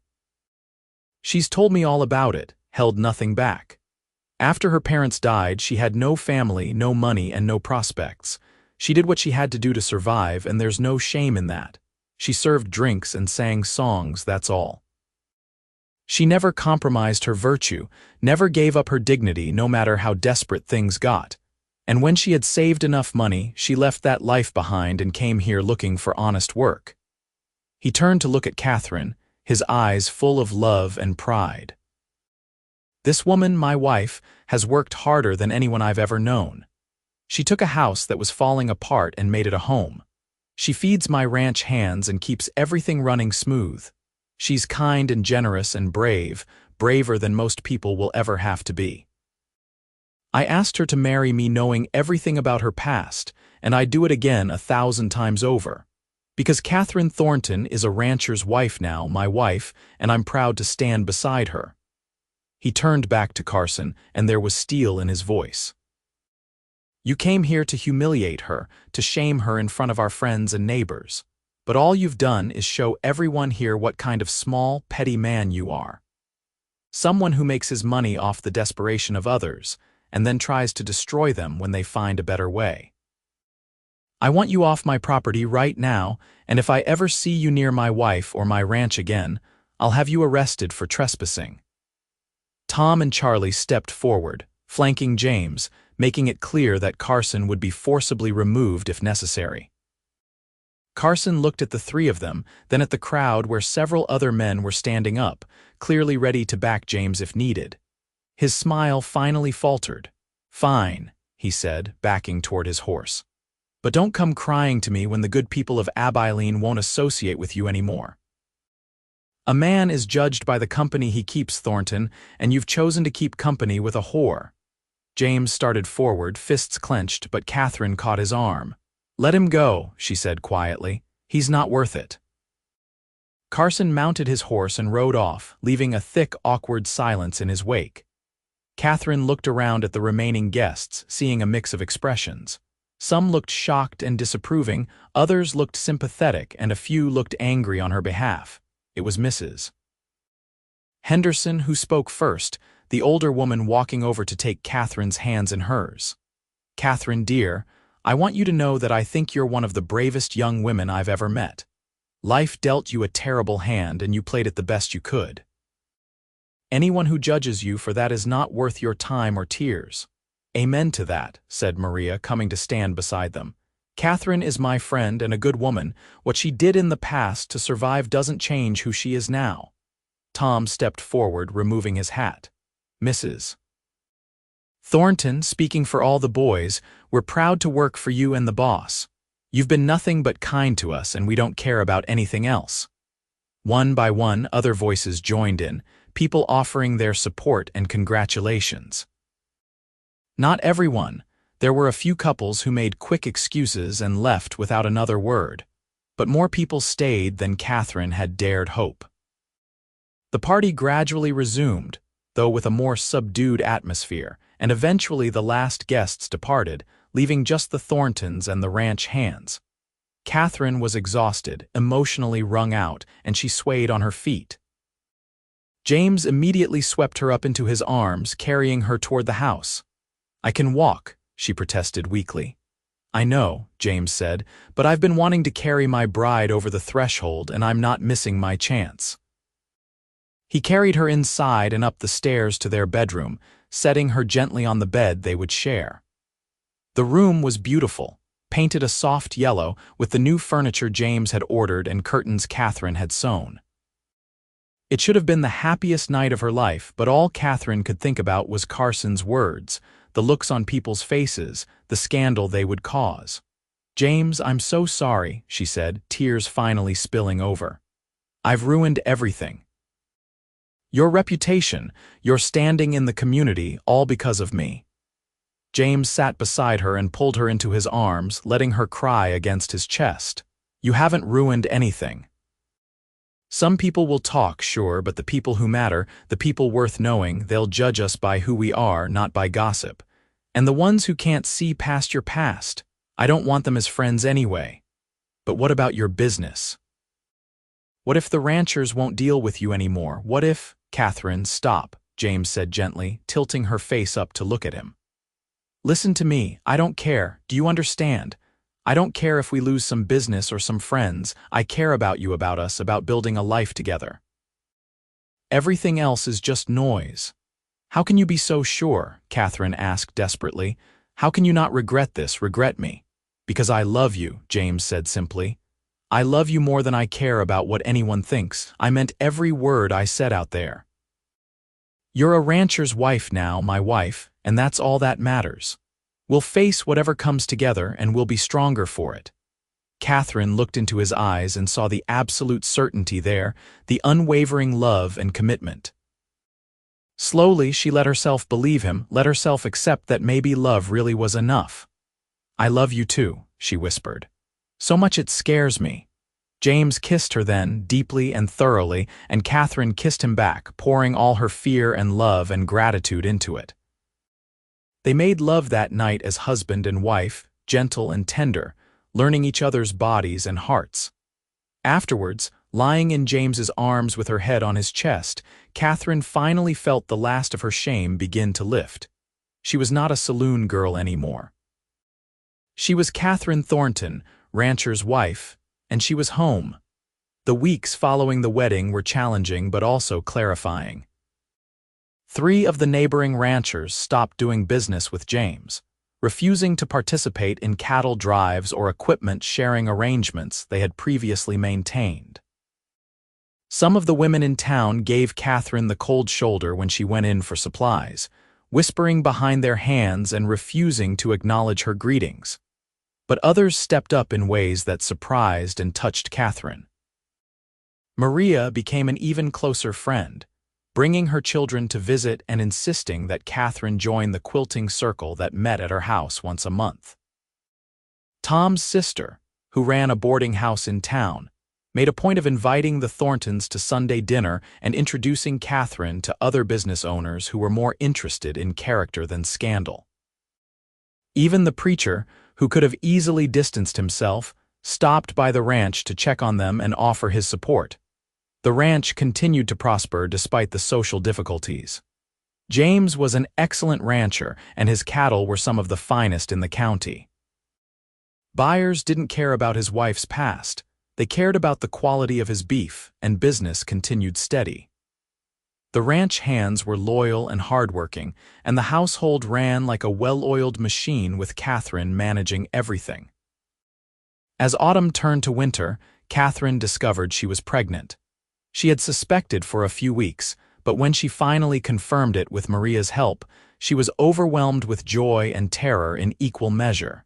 [SPEAKER 1] She's told me all about it, held nothing back. After her parents died, she had no family, no money, and no prospects. She did what she had to do to survive, and there's no shame in that. She served drinks and sang songs, that's all. She never compromised her virtue, never gave up her dignity no matter how desperate things got. And when she had saved enough money, she left that life behind and came here looking for honest work. He turned to look at Catherine, his eyes full of love and pride. This woman, my wife, has worked harder than anyone I've ever known. She took a house that was falling apart and made it a home. She feeds my ranch hands and keeps everything running smooth. She's kind and generous and brave, braver than most people will ever have to be. I asked her to marry me knowing everything about her past, and I'd do it again 1,000 times over. Because Catherine Thornton is a rancher's wife now, my wife, and I'm proud to stand beside her. He turned back to Carson, and there was steel in his voice. You came here to humiliate her, to shame her in front of our friends and neighbors. But all you've done is show everyone here what kind of small, petty man you are. Someone who makes his money off the desperation of others, and then tries to destroy them when they find a better way. I want you off my property right now, and if I ever see you near my wife or my ranch again, I'll have you arrested for trespassing. Tom and Charlie stepped forward, flanking James, making it clear that Carson would be forcibly removed if necessary. Carson looked at the three of them, then at the crowd where several other men were standing up, clearly ready to back James if needed. His smile finally faltered. Fine, he said, backing toward his horse. But don't come crying to me when the good people of Abilene won't associate with you anymore. A man is judged by the company he keeps, Thornton, and you've chosen to keep company with a whore. James started forward, fists clenched, but Catherine caught his arm. Let him go, she said quietly. He's not worth it. Carson mounted his horse and rode off, leaving a thick, awkward silence in his wake. Catherine looked around at the remaining guests, seeing a mix of expressions. Some looked shocked and disapproving, others looked sympathetic, and a few looked angry on her behalf. It was Mrs. Henderson who spoke first, the older woman walking over to take Catherine's hands in hers. Catherine, dear, I want you to know that I think you're one of the bravest young women I've ever met. Life dealt you a terrible hand, and you played it the best you could. Anyone who judges you for that is not worth your time or tears. Amen to that, said Maria, coming to stand beside them. Catherine is my friend and a good woman. What she did in the past to survive doesn't change who she is now. Tom stepped forward, removing his hat. Mrs. Thornton, speaking for all the boys, we're proud to work for you and the boss. You've been nothing but kind to us, and we don't care about anything else. One by one, other voices joined in, people offering their support and congratulations. Not everyone. There were a few couples who made quick excuses and left without another word. But more people stayed than Catherine had dared hope. The party gradually resumed, though with a more subdued atmosphere, and eventually the last guests departed, leaving just the Thorntons and the ranch hands. Catherine was exhausted, emotionally wrung out, and she swayed on her feet. James immediately swept her up into his arms, carrying her toward the house. I can walk, she protested weakly. I know, James said, but I've been wanting to carry my bride over the threshold, and I'm not missing my chance. He carried her inside and up the stairs to their bedroom, setting her gently on the bed they would share. The room was beautiful, painted a soft yellow with the new furniture James had ordered and curtains Catherine had sewn. It should have been the happiest night of her life, but all Catherine could think about was Carson's words, the looks on people's faces, the scandal they would cause. James, I'm so sorry, she said, tears finally spilling over. I've ruined everything. Your reputation, your standing in the community, all because of me." James sat beside her and pulled her into his arms, letting her cry against his chest. "You haven't ruined anything. Some people will talk, sure, but the people who matter, the people worth knowing, they'll judge us by who we are, not by gossip. And the ones who can't see past your past, I don't want them as friends anyway. But what about your business? What if the ranchers won't deal with you anymore? What if—" "Catherine, stop," James said gently, tilting her face up to look at him. "Listen to me, I don't care, do you understand? I don't care if we lose some business or some friends. I care about you, about us, about building a life together. Everything else is just noise." "How can you be so sure?" Catherine asked desperately. "How can you not regret this, regret me?" "Because I love you," James said simply. "I love you more than I care about what anyone thinks. I meant every word I said out there. You're a rancher's wife now, my wife, and that's all that matters. We'll face whatever comes together, and we'll be stronger for it." Catherine looked into his eyes and saw the absolute certainty there, the unwavering love and commitment. Slowly, she let herself believe him, let herself accept that maybe love really was enough. "I love you too," she whispered. "So much it scares me." James kissed her then, deeply and thoroughly, and Catherine kissed him back, pouring all her fear and love and gratitude into it. They made love that night as husband and wife, gentle and tender, learning each other's bodies and hearts. Afterwards, lying in James's arms with her head on his chest, Catherine finally felt the last of her shame begin to lift. She was not a saloon girl anymore. She was Catherine Thornton, rancher's wife, and she was home. The weeks following the wedding were challenging but also clarifying. 3 of the neighboring ranchers stopped doing business with James, refusing to participate in cattle drives or equipment sharing arrangements they had previously maintained. Some of the women in town gave Catherine the cold shoulder when she went in for supplies, whispering behind their hands and refusing to acknowledge her greetings. But others stepped up in ways that surprised and touched Catherine. Maria became an even closer friend, bringing her children to visit and insisting that Catherine join the quilting circle that met at her house once a month. Tom's sister, who ran a boarding house in town, made a point of inviting the Thorntons to Sunday dinner and introducing Catherine to other business owners who were more interested in character than scandal. Even the preacher, who could have easily distanced himself, stopped by the ranch to check on them and offer his support. The ranch continued to prosper despite the social difficulties. James was an excellent rancher, and his cattle were some of the finest in the county. Buyers didn't care about his wife's past. They cared about the quality of his beef, and business continued steady. The ranch hands were loyal and hardworking, and the household ran like a well-oiled machine with Catherine managing everything. As autumn turned to winter, Catherine discovered she was pregnant. She had suspected for a few weeks, but when she finally confirmed it with Maria's help, she was overwhelmed with joy and terror in equal measure.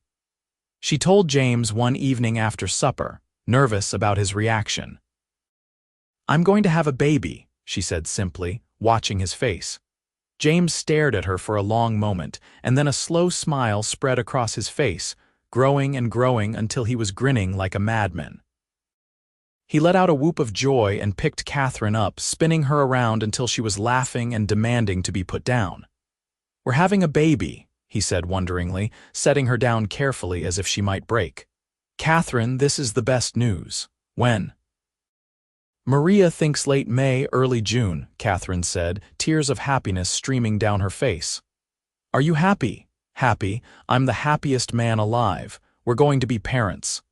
[SPEAKER 1] She told James one evening after supper, nervous about his reaction. "I'm going to have a baby," she said simply, watching his face. James stared at her for a long moment, and then a slow smile spread across his face, growing and growing until he was grinning like a madman. He let out a whoop of joy and picked Catherine up, spinning her around until she was laughing and demanding to be put down. "We're having a baby," he said wonderingly, setting her down carefully as if she might break. "Catherine, this is the best news. When?" "Maria thinks late May, early June," Catherine said, tears of happiness streaming down her face. "Are you happy?" "Happy. I'm the happiest man alive. We're going to be parents."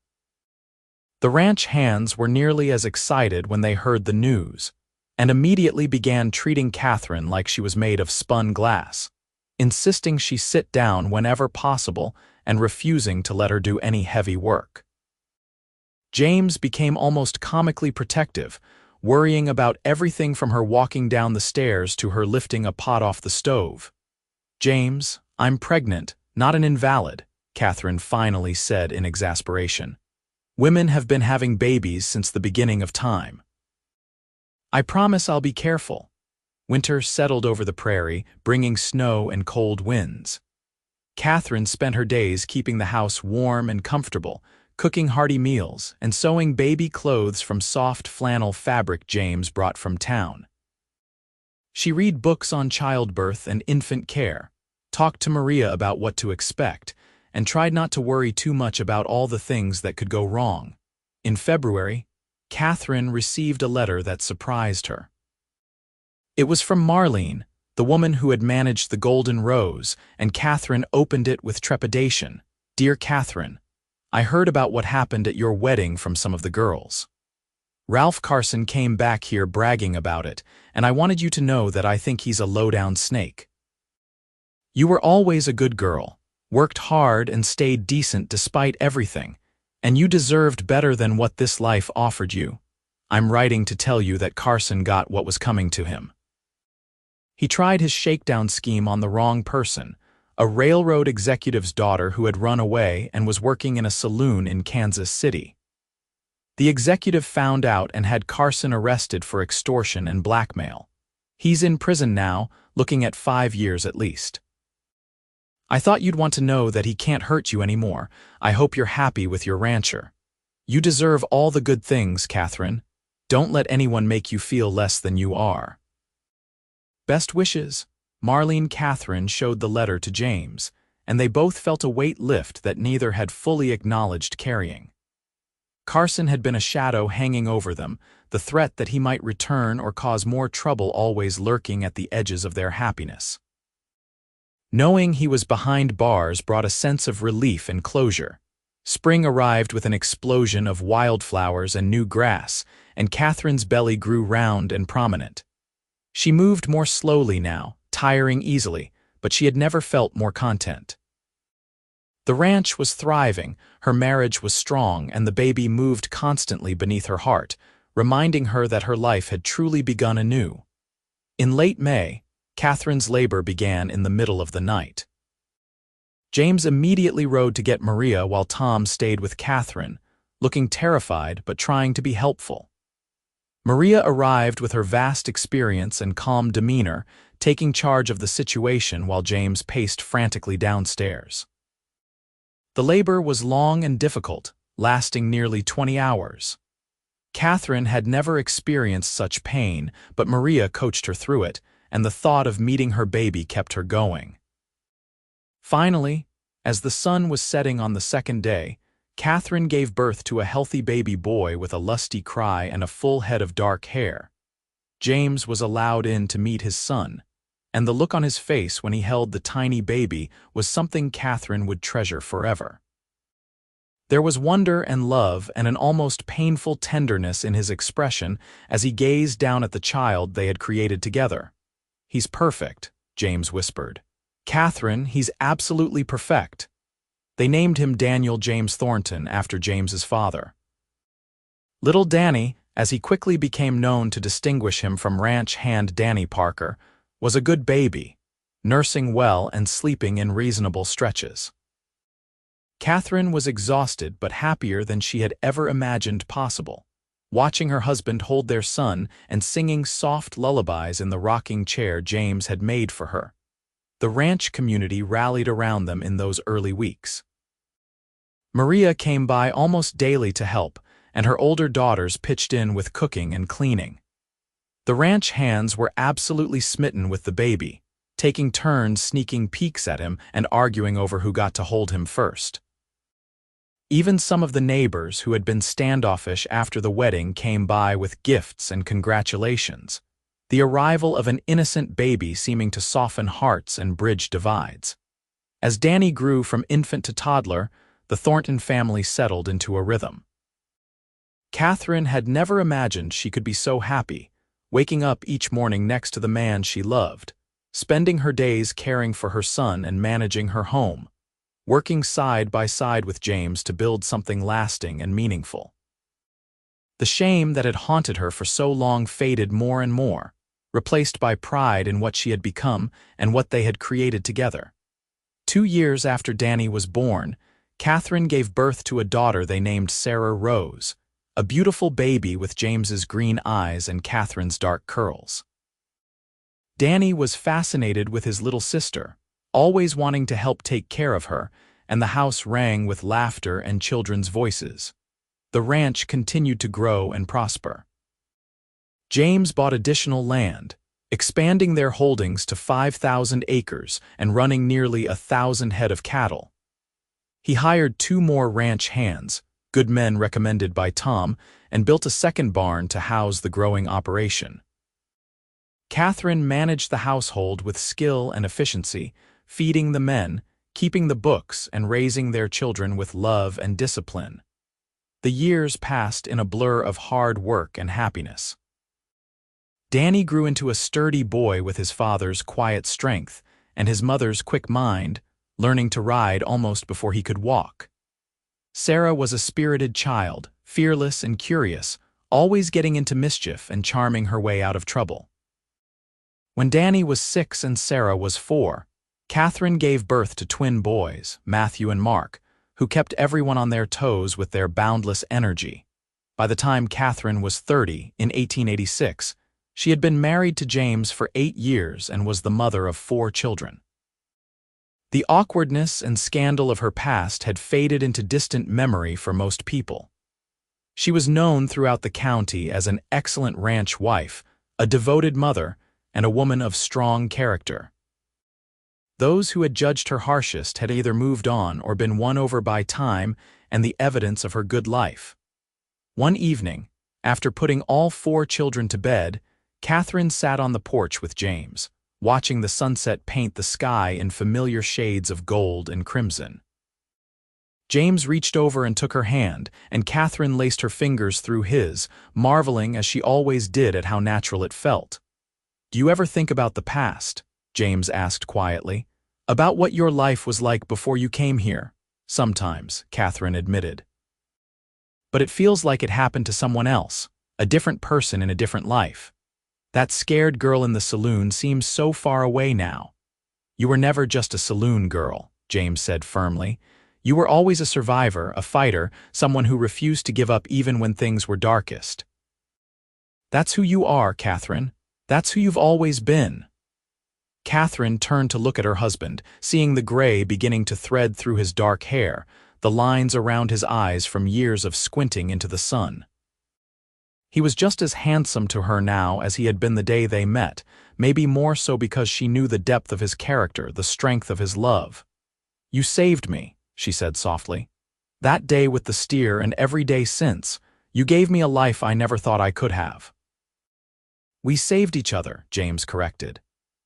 [SPEAKER 1] The ranch hands were nearly as excited when they heard the news, and immediately began treating Catherine like she was made of spun glass, insisting she sit down whenever possible and refusing to let her do any heavy work. James became almost comically protective, worrying about everything from her walking down the stairs to her lifting a pot off the stove. "James, I'm pregnant, not an invalid," Catherine finally said in exasperation. "Women have been having babies since the beginning of time. I promise I'll be careful." Winter settled over the prairie, bringing snow and cold winds. Catherine spent her days keeping the house warm and comfortable, cooking hearty meals, and sewing baby clothes from soft flannel fabric James brought from town. She read books on childbirth and infant care, talked to Maria about what to expect, and tried not to worry too much about all the things that could go wrong. In February, Catherine received a letter that surprised her. It was from Marlene, the woman who had managed the Golden Rose, and Catherine opened it with trepidation. "Dear Catherine, I heard about what happened at your wedding from some of the girls. Ralph Carson came back here bragging about it, and I wanted you to know that I think he's a low-down snake. You were always a good girl, worked hard and stayed decent despite everything, and you deserved better than what this life offered you. I'm writing to tell you that Carson got what was coming to him. He tried his shakedown scheme on the wrong person, a railroad executive's daughter who had run away and was working in a saloon in Kansas City. The executive found out and had Carson arrested for extortion and blackmail. He's in prison now, looking at 5 years at least. I thought you'd want to know that he can't hurt you anymore. I hope you're happy with your rancher. You deserve all the good things, Catherine. Don't let anyone make you feel less than you are. Best wishes." Marlene Catherine showed the letter to James, and they both felt a weight lift that neither had fully acknowledged carrying. Carson had been a shadow hanging over them, the threat that he might return or cause more trouble always lurking at the edges of their happiness. Knowing he was behind bars brought a sense of relief and closure. Spring arrived with an explosion of wildflowers and new grass, and Catherine's belly grew round and prominent. She moved more slowly now, tiring easily, but she had never felt more content. The ranch was thriving, her marriage was strong, and the baby moved constantly beneath her heart, reminding her that her life had truly begun anew. In late May, Catherine's labor began in the middle of the night. James immediately rode to get Maria while Tom stayed with Catherine, looking terrified but trying to be helpful. Maria arrived with her vast experience and calm demeanor, taking charge of the situation while James paced frantically downstairs. The labor was long and difficult, lasting nearly 20 hours. Catherine had never experienced such pain, but Maria coached her through it, and the thought of meeting her baby kept her going. Finally, as the sun was setting on the second day, Catherine gave birth to a healthy baby boy with a lusty cry and a full head of dark hair. James was allowed in to meet his son, and the look on his face when he held the tiny baby was something Catherine would treasure forever. There was wonder and love and an almost painful tenderness in his expression as he gazed down at the child they had created together. "He's perfect," James whispered. "Catherine, he's absolutely perfect." They named him Daniel James Thornton after James's father. Little Danny, as he quickly became known to distinguish him from ranch hand Danny Parker, was a good baby, nursing well and sleeping in reasonable stretches. Catherine was exhausted but happier than she had ever imagined possible, watching her husband hold their son and singing soft lullabies in the rocking chair James had made for her. The ranch community rallied around them in those early weeks. Maria came by almost daily to help, and her older daughters pitched in with cooking and cleaning. The ranch hands were absolutely smitten with the baby, taking turns sneaking peeks at him and arguing over who got to hold him first. Even some of the neighbors who had been standoffish after the wedding came by with gifts and congratulations, the arrival of an innocent baby seeming to soften hearts and bridge divides. As Danny grew from infant to toddler, the Thornton family settled into a rhythm. Catherine had never imagined she could be so happy, waking up each morning next to the man she loved, spending her days caring for her son and managing her home, working side by side with James to build something lasting and meaningful. The shame that had haunted her for so long faded more and more, replaced by pride in what she had become and what they had created together. 2 years after Danny was born, Catherine gave birth to a daughter they named Sarah Rose, a beautiful baby with James's green eyes and Catherine's dark curls. Danny was fascinated with his little sister, always wanting to help take care of her, and the house rang with laughter and children's voices. The ranch continued to grow and prosper. James bought additional land, expanding their holdings to 5,000 acres and running nearly 1,000 head of cattle. He hired 2 more ranch hands, good men recommended by Tom, and built a second barn to house the growing operation. Catherine managed the household with skill and efficiency, feeding the men, keeping the books, and raising their children with love and discipline. The years passed in a blur of hard work and happiness. Danny grew into a sturdy boy with his father's quiet strength and his mother's quick mind, learning to ride almost before he could walk. Sarah was a spirited child, fearless and curious, always getting into mischief and charming her way out of trouble. When Danny was 6 and Sarah was 4, Catherine gave birth to twin boys, Matthew and Mark, who kept everyone on their toes with their boundless energy. By the time Catherine was 30, in 1886, she had been married to James for 8 years and was the mother of 4 children. The awkwardness and scandal of her past had faded into distant memory for most people. She was known throughout the county as an excellent ranch wife, a devoted mother, and a woman of strong character. Those who had judged her harshest had either moved on or been won over by time and the evidence of her good life. One evening, after putting all 4 children to bed, Catherine sat on the porch with James, watching the sunset paint the sky in familiar shades of gold and crimson. James reached over and took her hand, and Catherine laced her fingers through his, marveling as she always did at how natural it felt. "Do you ever think about the past?" James asked quietly. "About what your life was like before you came here?" "Sometimes," Catherine admitted. "But it feels like it happened to someone else, a different person in a different life. That scared girl in the saloon seems so far away now." "You were never just a saloon girl," James said firmly. "You were always a survivor, a fighter, someone who refused to give up even when things were darkest." "That's who you are, Catherine. That's who you've always been." Catherine turned to look at her husband, seeing the gray beginning to thread through his dark hair, the lines around his eyes from years of squinting into the sun. He was just as handsome to her now as he had been the day they met, maybe more so because she knew the depth of his character, the strength of his love. "You saved me," she said softly. "That day with the steer and every day since, you gave me a life I never thought I could have." "We saved each other," James corrected.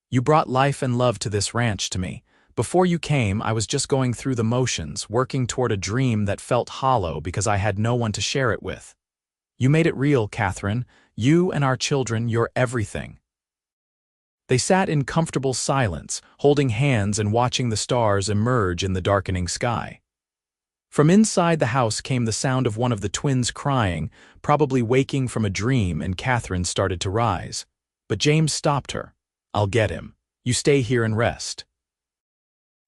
[SPEAKER 1] "You brought life and love to this ranch to me. Before you came, I was just going through the motions, working toward a dream that felt hollow because I had no one to share it with. You made it real, Catherine. You and our children, you're everything." They sat in comfortable silence, holding hands and watching the stars emerge in the darkening sky. From inside the house came the sound of one of the twins crying, probably waking from a dream, and Catherine started to rise. But James stopped her. "I'll get him. You stay here and rest."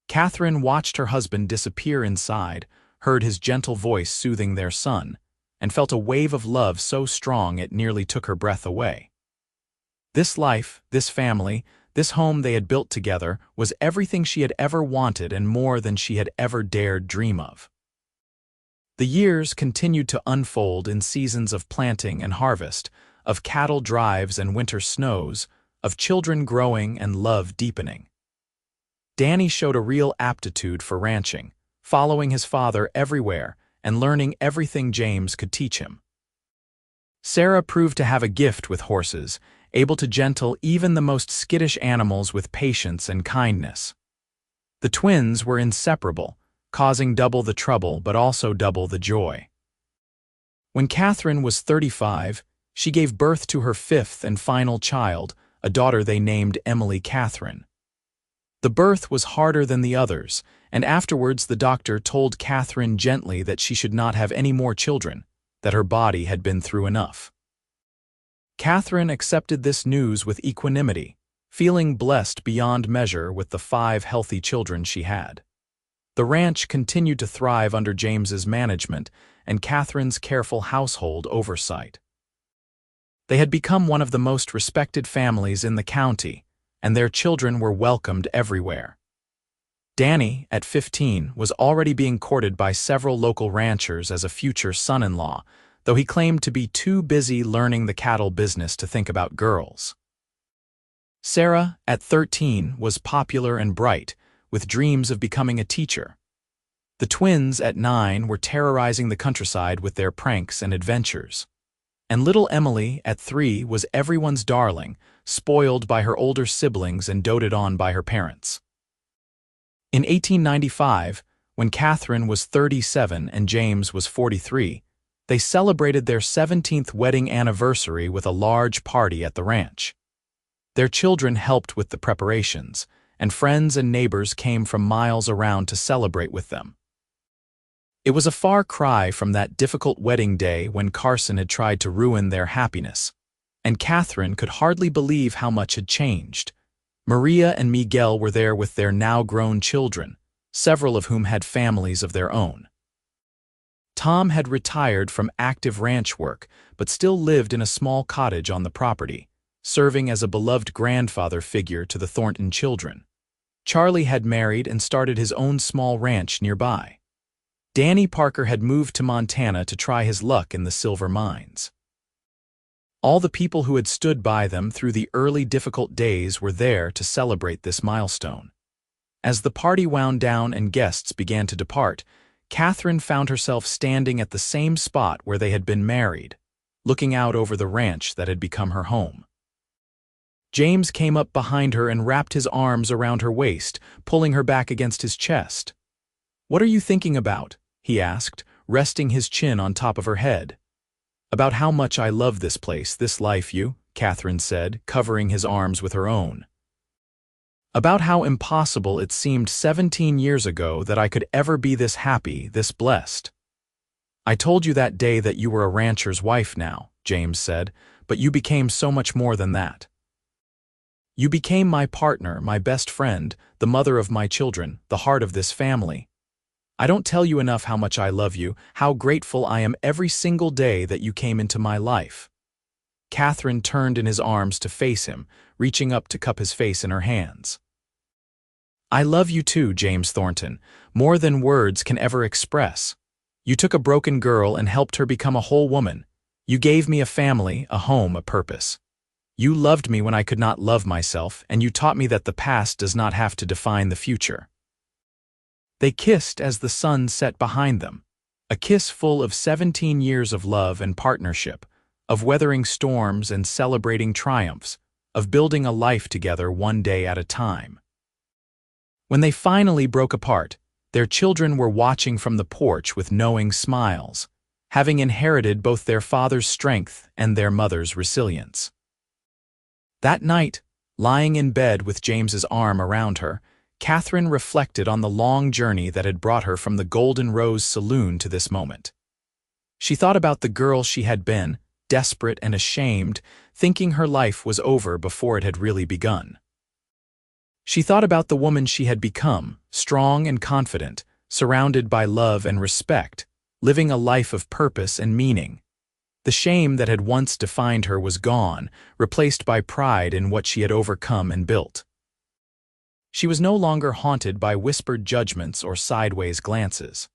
[SPEAKER 1] Catherine watched her husband disappear inside, heard his gentle voice soothing their son, and felt a wave of love so strong it nearly took her breath away. This life, this family, this home they had built together was everything she had ever wanted and more than she had ever dared dream of. The years continued to unfold in seasons of planting and harvest, of cattle drives and winter snows, of children growing and love deepening. Danny showed a real aptitude for ranching, following his father everywhere and learning everything James could teach him. Sarah proved to have a gift with horses, able to gentle even the most skittish animals with patience and kindness. The twins were inseparable, causing double the trouble but also double the joy. When Catherine was 35, she gave birth to her 5th and final child, a daughter they named Emily Catherine. The birth was harder than the others, and afterwards the doctor told Catherine gently that she should not have any more children, that her body had been through enough. Catherine accepted this news with equanimity, feeling blessed beyond measure with the 5 healthy children she had. The ranch continued to thrive under James's management and Catherine's careful household oversight. They had become one of the most respected families in the county, and their children were welcomed everywhere. Danny, at 15, was already being courted by several local ranchers as a future son-in-law, though he claimed to be too busy learning the cattle business to think about girls. Sarah, at 13, was popular and bright, with dreams of becoming a teacher. The twins, at 9, were terrorizing the countryside with their pranks and adventures. And little Emily, at 3, was everyone's darling, spoiled by her older siblings and doted on by her parents. In 1895, when Catherine was 37 and James was 43, they celebrated their 17th wedding anniversary with a large party at the ranch. Their children helped with the preparations, and friends and neighbors came from miles around to celebrate with them. It was a far cry from that difficult wedding day when Carson had tried to ruin their happiness, and Catherine could hardly believe how much had changed. Maria and Miguel were there with their now-grown children, several of whom had families of their own. Tom had retired from active ranch work, but still lived in a small cottage on the property, serving as a beloved grandfather figure to the Thornton children. Charlie had married and started his own small ranch nearby. Danny Parker had moved to Montana to try his luck in the silver mines. All the people who had stood by them through the early difficult days were there to celebrate this milestone. As the party wound down and guests began to depart, Catherine found herself standing at the same spot where they had been married, looking out over the ranch that had become her home. James came up behind her and wrapped his arms around her waist, pulling her back against his chest. "What are you thinking about?" he asked, resting his chin on top of her head. "About how much I love this place, this life, Catherine said, covering his arms with her own. "About how impossible it seemed 17 years ago that I could ever be this happy, this blessed." "I told you that day that you were a rancher's wife now," James said, "but you became so much more than that. You became my partner, my best friend, the mother of my children, the heart of this family. I don't tell you enough how much I love you, how grateful I am every single day that you came into my life." Catherine turned in his arms to face him, reaching up to cup his face in her hands. "I love you too, James Thornton, more than words can ever express. You took a broken girl and helped her become a whole woman. You gave me a family, a home, a purpose. You loved me when I could not love myself, and you taught me that the past does not have to define the future." They kissed as the sun set behind them, a kiss full of 17 years of love and partnership, of weathering storms and celebrating triumphs, of building a life together one day at a time. When they finally broke apart, their children were watching from the porch with knowing smiles, having inherited both their father's strength and their mother's resilience. That night, lying in bed with James's arm around her, Catherine reflected on the long journey that had brought her from the Golden Rose Saloon to this moment. She thought about the girl she had been, desperate and ashamed, thinking her life was over before it had really begun. She thought about the woman she had become, strong and confident, surrounded by love and respect, living a life of purpose and meaning. The shame that had once defined her was gone, replaced by pride in what she had overcome and built. She was no longer haunted by whispered judgments or sideways glances.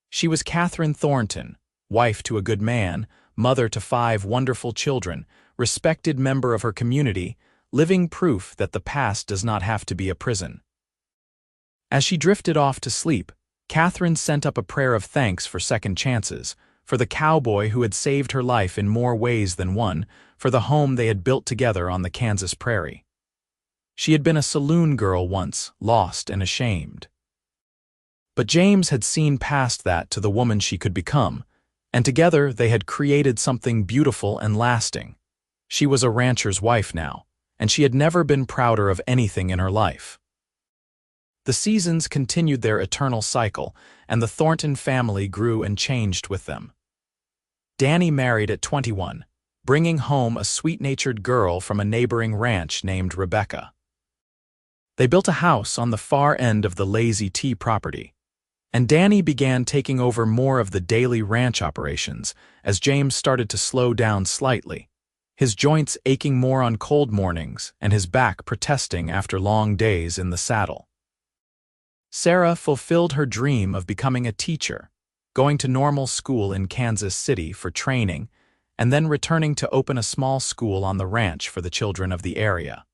[SPEAKER 1] She was Catherine Thornton, wife to a good man, mother to 5 wonderful children, respected member of her community, living proof that the past does not have to be a prison. As she drifted off to sleep, Catherine sent up a prayer of thanks for second chances, for the cowboy who had saved her life in more ways than one, for the home they had built together on the Kansas prairie. She had been a saloon girl once, lost and ashamed. But James had seen past that to the woman she could become, and together they had created something beautiful and lasting. She was a rancher's wife now, and she had never been prouder of anything in her life. The seasons continued their eternal cycle, and the Thornton family grew and changed with them. Danny married at 21, bringing home a sweet-natured girl from a neighboring ranch named Rebecca. They built a house on the far end of the Lazy T property, and Danny began taking over more of the daily ranch operations as James started to slow down slightly. his joints aching more on cold mornings and his back protesting after long days in the saddle. Sarah fulfilled her dream of becoming a teacher, going to normal school in Kansas City for training, and then returning to open a small school on the ranch for the children of the area.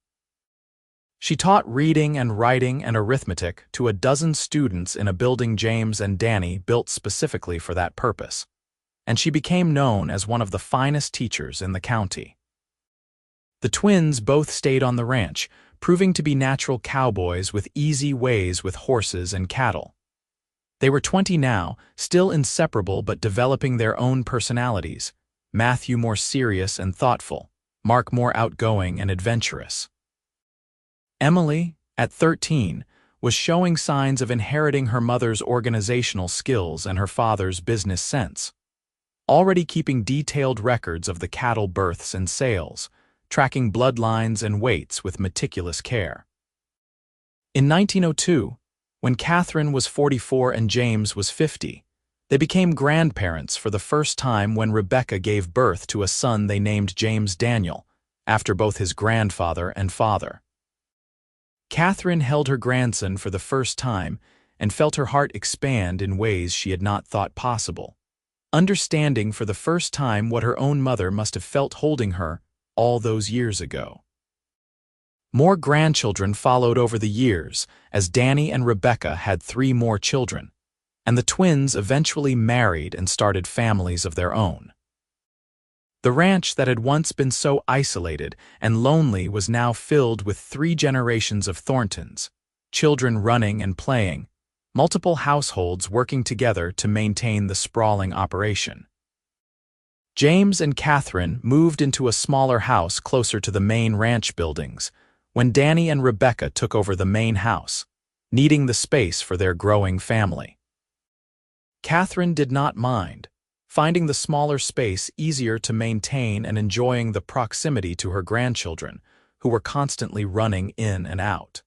[SPEAKER 1] She taught reading and writing and arithmetic to a dozen students in a building James and Danny built specifically for that purpose, and she became known as one of the finest teachers in the county. The twins both stayed on the ranch, proving to be natural cowboys with easy ways with horses and cattle. They were 20 now, still inseparable but developing their own personalities, Matthew more serious and thoughtful, Mark more outgoing and adventurous. Emily, at 13, was showing signs of inheriting her mother's organizational skills and her father's business sense, already keeping detailed records of the cattle births and sales, tracking bloodlines and weights with meticulous care. In 1902, when Catherine was 44 and James was 50, they became grandparents for the first time when Rebecca gave birth to a son they named James Daniel, after both his grandfather and father. Catherine held her grandson for the first time and felt her heart expand in ways she had not thought possible, understanding for the first time what her own mother must have felt holding her all those years ago. More grandchildren followed over the years as Danny and Rebecca had 3 more children, and the twins eventually married and started families of their own. The ranch that had once been so isolated and lonely was now filled with 3 generations of Thorntons, children running and playing, multiple households working together to maintain the sprawling operation. James and Catherine moved into a smaller house closer to the main ranch buildings when Danny and Rebecca took over the main house, needing the space for their growing family. Catherine did not mind, finding the smaller space easier to maintain and enjoying the proximity to her grandchildren, who were constantly running in and out.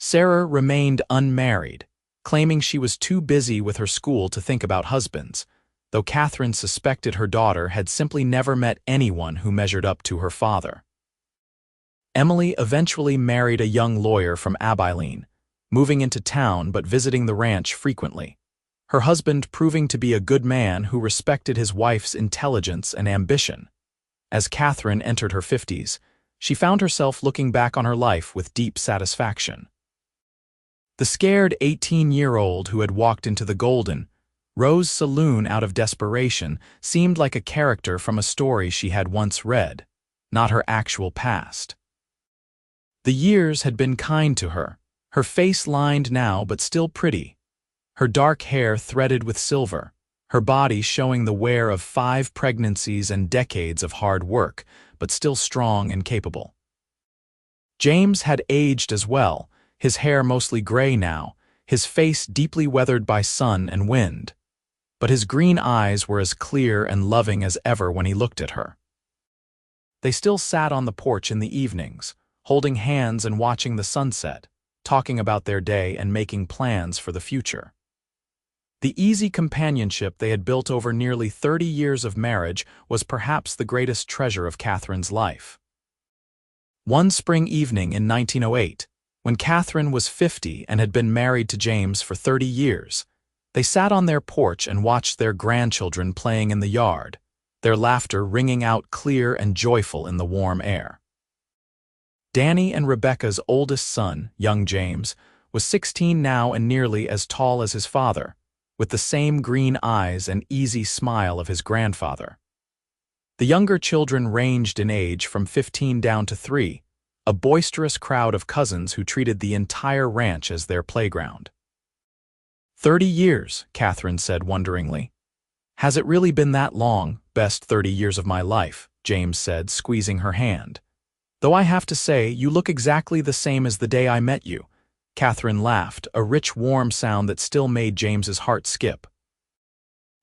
[SPEAKER 1] Sarah remained unmarried, claiming she was too busy with her school to think about husbands, though Catherine suspected her daughter had simply never met anyone who measured up to her father. Emily eventually married a young lawyer from Abilene, moving into town but visiting the ranch frequently, her husband proving to be a good man who respected his wife's intelligence and ambition. As Catherine entered her 50s, she found herself looking back on her life with deep satisfaction. The scared 18-year-old who had walked into the Golden Rose Saloon out of desperation seemed like a character from a story she had once read, not her actual past. The years had been kind to her, her face lined now but still pretty, her dark hair threaded with silver, her body showing the wear of 5 pregnancies and decades of hard work, but still strong and capable. James had aged as well, his hair mostly gray now, his face deeply weathered by sun and wind, but his green eyes were as clear and loving as ever when he looked at her. They still sat on the porch in the evenings, holding hands and watching the sunset, talking about their day and making plans for the future. The easy companionship they had built over nearly 30 years of marriage was perhaps the greatest treasure of Catherine's life. One spring evening in 1908, when Catherine was 50 and had been married to James for 30 years, they sat on their porch and watched their grandchildren playing in the yard, their laughter ringing out clear and joyful in the warm air. Danny and Rebecca's oldest son, young James, was 16 now and nearly as tall as his father, with the same green eyes and easy smile of his grandfather. The younger children ranged in age from 15 down to 3, a boisterous crowd of cousins who treated the entire ranch as their playground. 30 years, Catherine said wonderingly. Has it really been that long? Best 30 years of my life, James said, squeezing her hand. Though I have to say, you look exactly the same as the day I met you. Catherine laughed, a rich, warm sound that still made James's heart skip.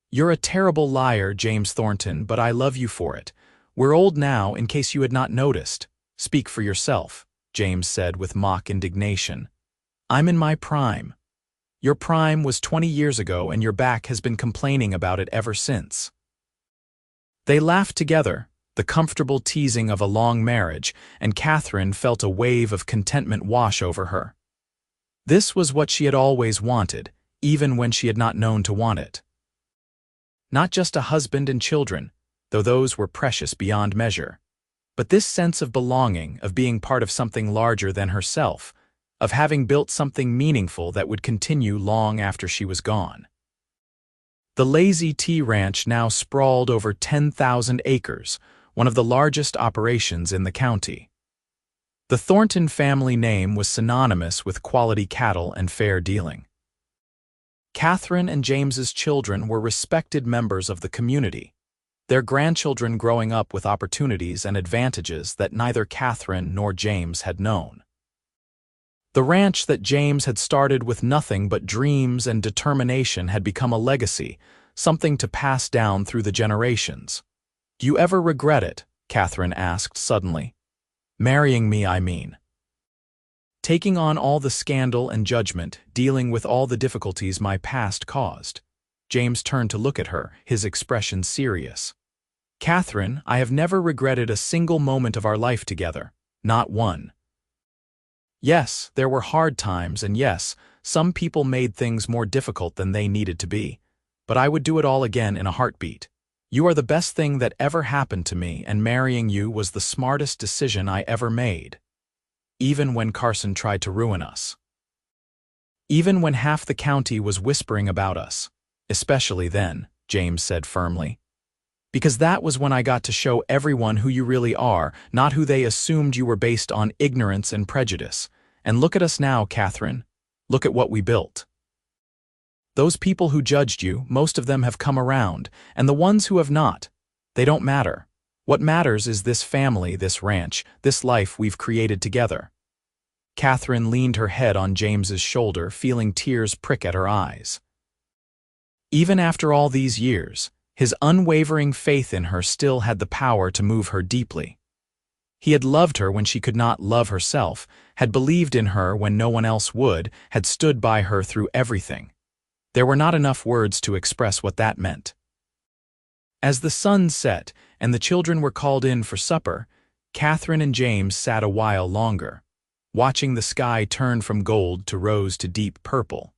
[SPEAKER 1] You're a terrible liar, James Thornton, but I love you for it. We're old now, in case you had not noticed. Speak for yourself, James said with mock indignation. I'm in my prime. Your prime was 20 years ago and your back has been complaining about it ever since. They laughed together, the comfortable teasing of a long marriage, and Catherine felt a wave of contentment wash over her. This was what she had always wanted, even when she had not known to want it. Not just a husband and children, though those were precious beyond measure, but this sense of belonging, of being part of something larger than herself, of having built something meaningful that would continue long after she was gone. The Lazy Tea Ranch now sprawled over 10,000 acres, one of the largest operations in the county. The Thornton family name was synonymous with quality cattle and fair dealing. Catherine and James's children were respected members of the community, their grandchildren growing up with opportunities and advantages that neither Catherine nor James had known. The ranch that James had started with nothing but dreams and determination had become a legacy, something to pass down through the generations. "Do you ever regret it?" Catherine asked suddenly. "Marrying me, I mean." "Taking on all the scandal and judgment, dealing with all the difficulties my past caused." James turned to look at her, his expression serious. "Catherine, I have never regretted a single moment of our life together, not one. Yes, there were hard times, and yes, some people made things more difficult than they needed to be, but I would do it all again in a heartbeat. You are the best thing that ever happened to me, and marrying you was the smartest decision I ever made. Even when Carson tried to ruin us. Even when half the county was whispering about us. Especially then," James said firmly. "Because that was when I got to show everyone who you really are, not who they assumed you were based on ignorance and prejudice. And look at us now, Catherine. Look at what we built. Those people who judged you, most of them have come around, and the ones who have not, they don't matter. What matters is this family, this ranch, this life we've created together." Catherine leaned her head on James's shoulder, feeling tears prick at her eyes. Even after all these years, his unwavering faith in her still had the power to move her deeply. He had loved her when she could not love herself, had believed in her when no one else would, had stood by her through everything. There were not enough words to express what that meant. As the sun set and the children were called in for supper, Catherine and James sat a while longer, watching the sky turn from gold to rose to deep purple.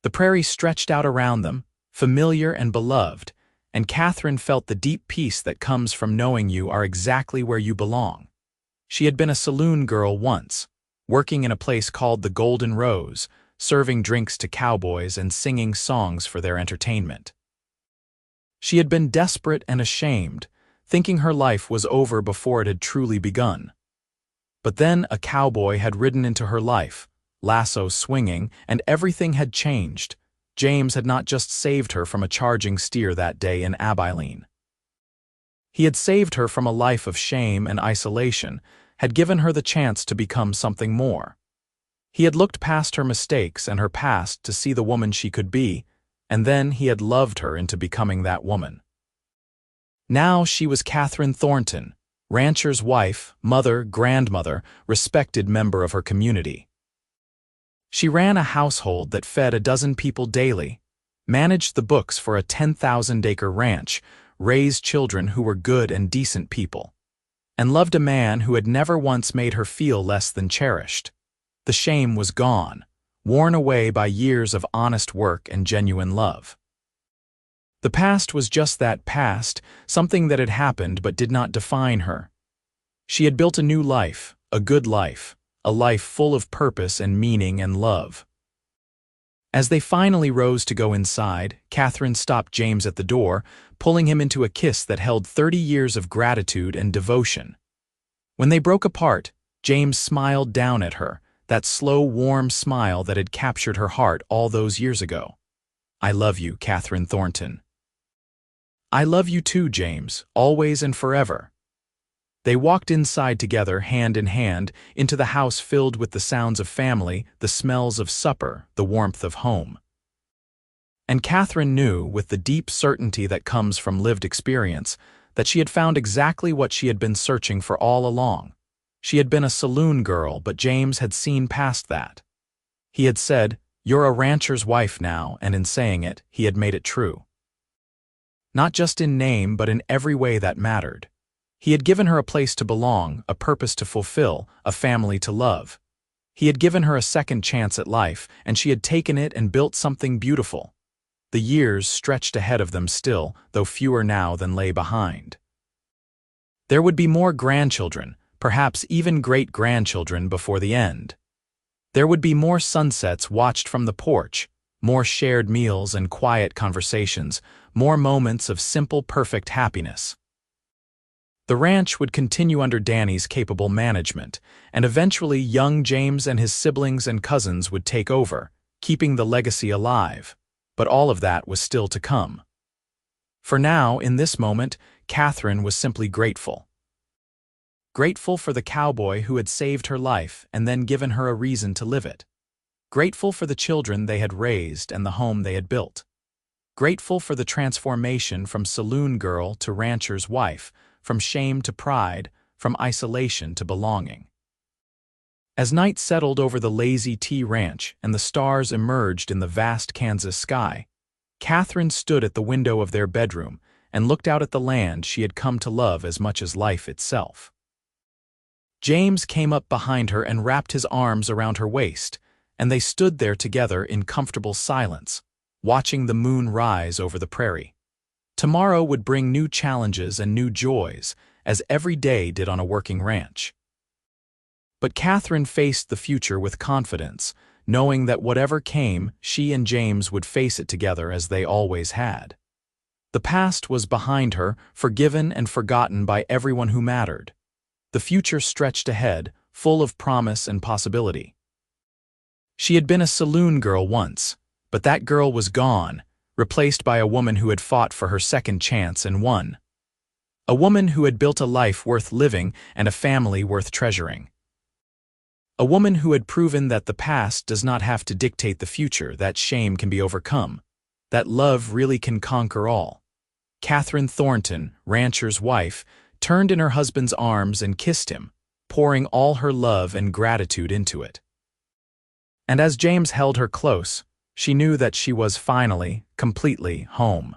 [SPEAKER 1] The prairie stretched out around them, familiar and beloved, and Catherine felt the deep peace that comes from knowing you are exactly where you belong. She had been a saloon girl once, working in a place called the Golden Rose, serving drinks to cowboys and singing songs for their entertainment. She had been desperate and ashamed, thinking her life was over before it had truly begun. But then a cowboy had ridden into her life, lasso swinging, and everything had changed. James had not just saved her from a charging steer that day in Abilene. He had saved her from a life of shame and isolation, had given her the chance to become something more. He had looked past her mistakes and her past to see the woman she could be, and then he had loved her into becoming that woman. Now she was Catherine Thornton, rancher's wife, mother, grandmother, respected member of her community. She ran a household that fed a dozen people daily, managed the books for a 10,000-acre ranch, raised children who were good and decent people, and loved a man who had never once made her feel less than cherished. The shame was gone, worn away by years of honest work and genuine love. The past was just that past, something that had happened but did not define her. She had built a new life, a good life, a life full of purpose and meaning and love. As they finally rose to go inside, Catherine stopped James at the door, pulling him into a kiss that held 30 years of gratitude and devotion. When they broke apart, James smiled down at her, that slow, warm smile that had captured her heart all those years ago. "I love you, Catherine Thornton." "I love you too, James, always and forever." They walked inside together, hand in hand, into the house filled with the sounds of family, the smells of supper, the warmth of home. And Catherine knew, with the deep certainty that comes from lived experience, that she had found exactly what she had been searching for all along. She had been a saloon girl, but James had seen past that. He had said, "You're a rancher's wife now," and in saying it, he had made it true. Not just in name, but in every way that mattered. He had given her a place to belong, a purpose to fulfill, a family to love. He had given her a second chance at life, and she had taken it and built something beautiful. The years stretched ahead of them still, though fewer now than lay behind. There would be more grandchildren, perhaps even great-grandchildren before the end. There would be more sunsets watched from the porch, more shared meals and quiet conversations, more moments of simple, perfect happiness. The ranch would continue under Danny's capable management, and eventually young James and his siblings and cousins would take over, keeping the legacy alive. But all of that was still to come. For now, in this moment, Catherine was simply grateful. Grateful for the cowboy who had saved her life and then given her a reason to live it. Grateful for the children they had raised and the home they had built. Grateful for the transformation from saloon girl to rancher's wife, from shame to pride, from isolation to belonging. As night settled over the Lazy T Ranch and the stars emerged in the vast Kansas sky, Catherine stood at the window of their bedroom and looked out at the land she had come to love as much as life itself. James came up behind her and wrapped his arms around her waist, and they stood there together in comfortable silence, watching the moon rise over the prairie. Tomorrow would bring new challenges and new joys, as every day did on a working ranch. But Catherine faced the future with confidence, knowing that whatever came, she and James would face it together as they always had. The past was behind her, forgiven and forgotten by everyone who mattered. The future stretched ahead, full of promise and possibility. She had been a saloon girl once, but that girl was gone, replaced by a woman who had fought for her second chance and won. A woman who had built a life worth living and a family worth treasuring. A woman who had proven that the past does not have to dictate the future, that shame can be overcome, that love really can conquer all. Catherine Thornton, rancher's wife, turned in her husband's arms and kissed him, pouring all her love and gratitude into it. And as James held her close, she knew that she was finally, completely home.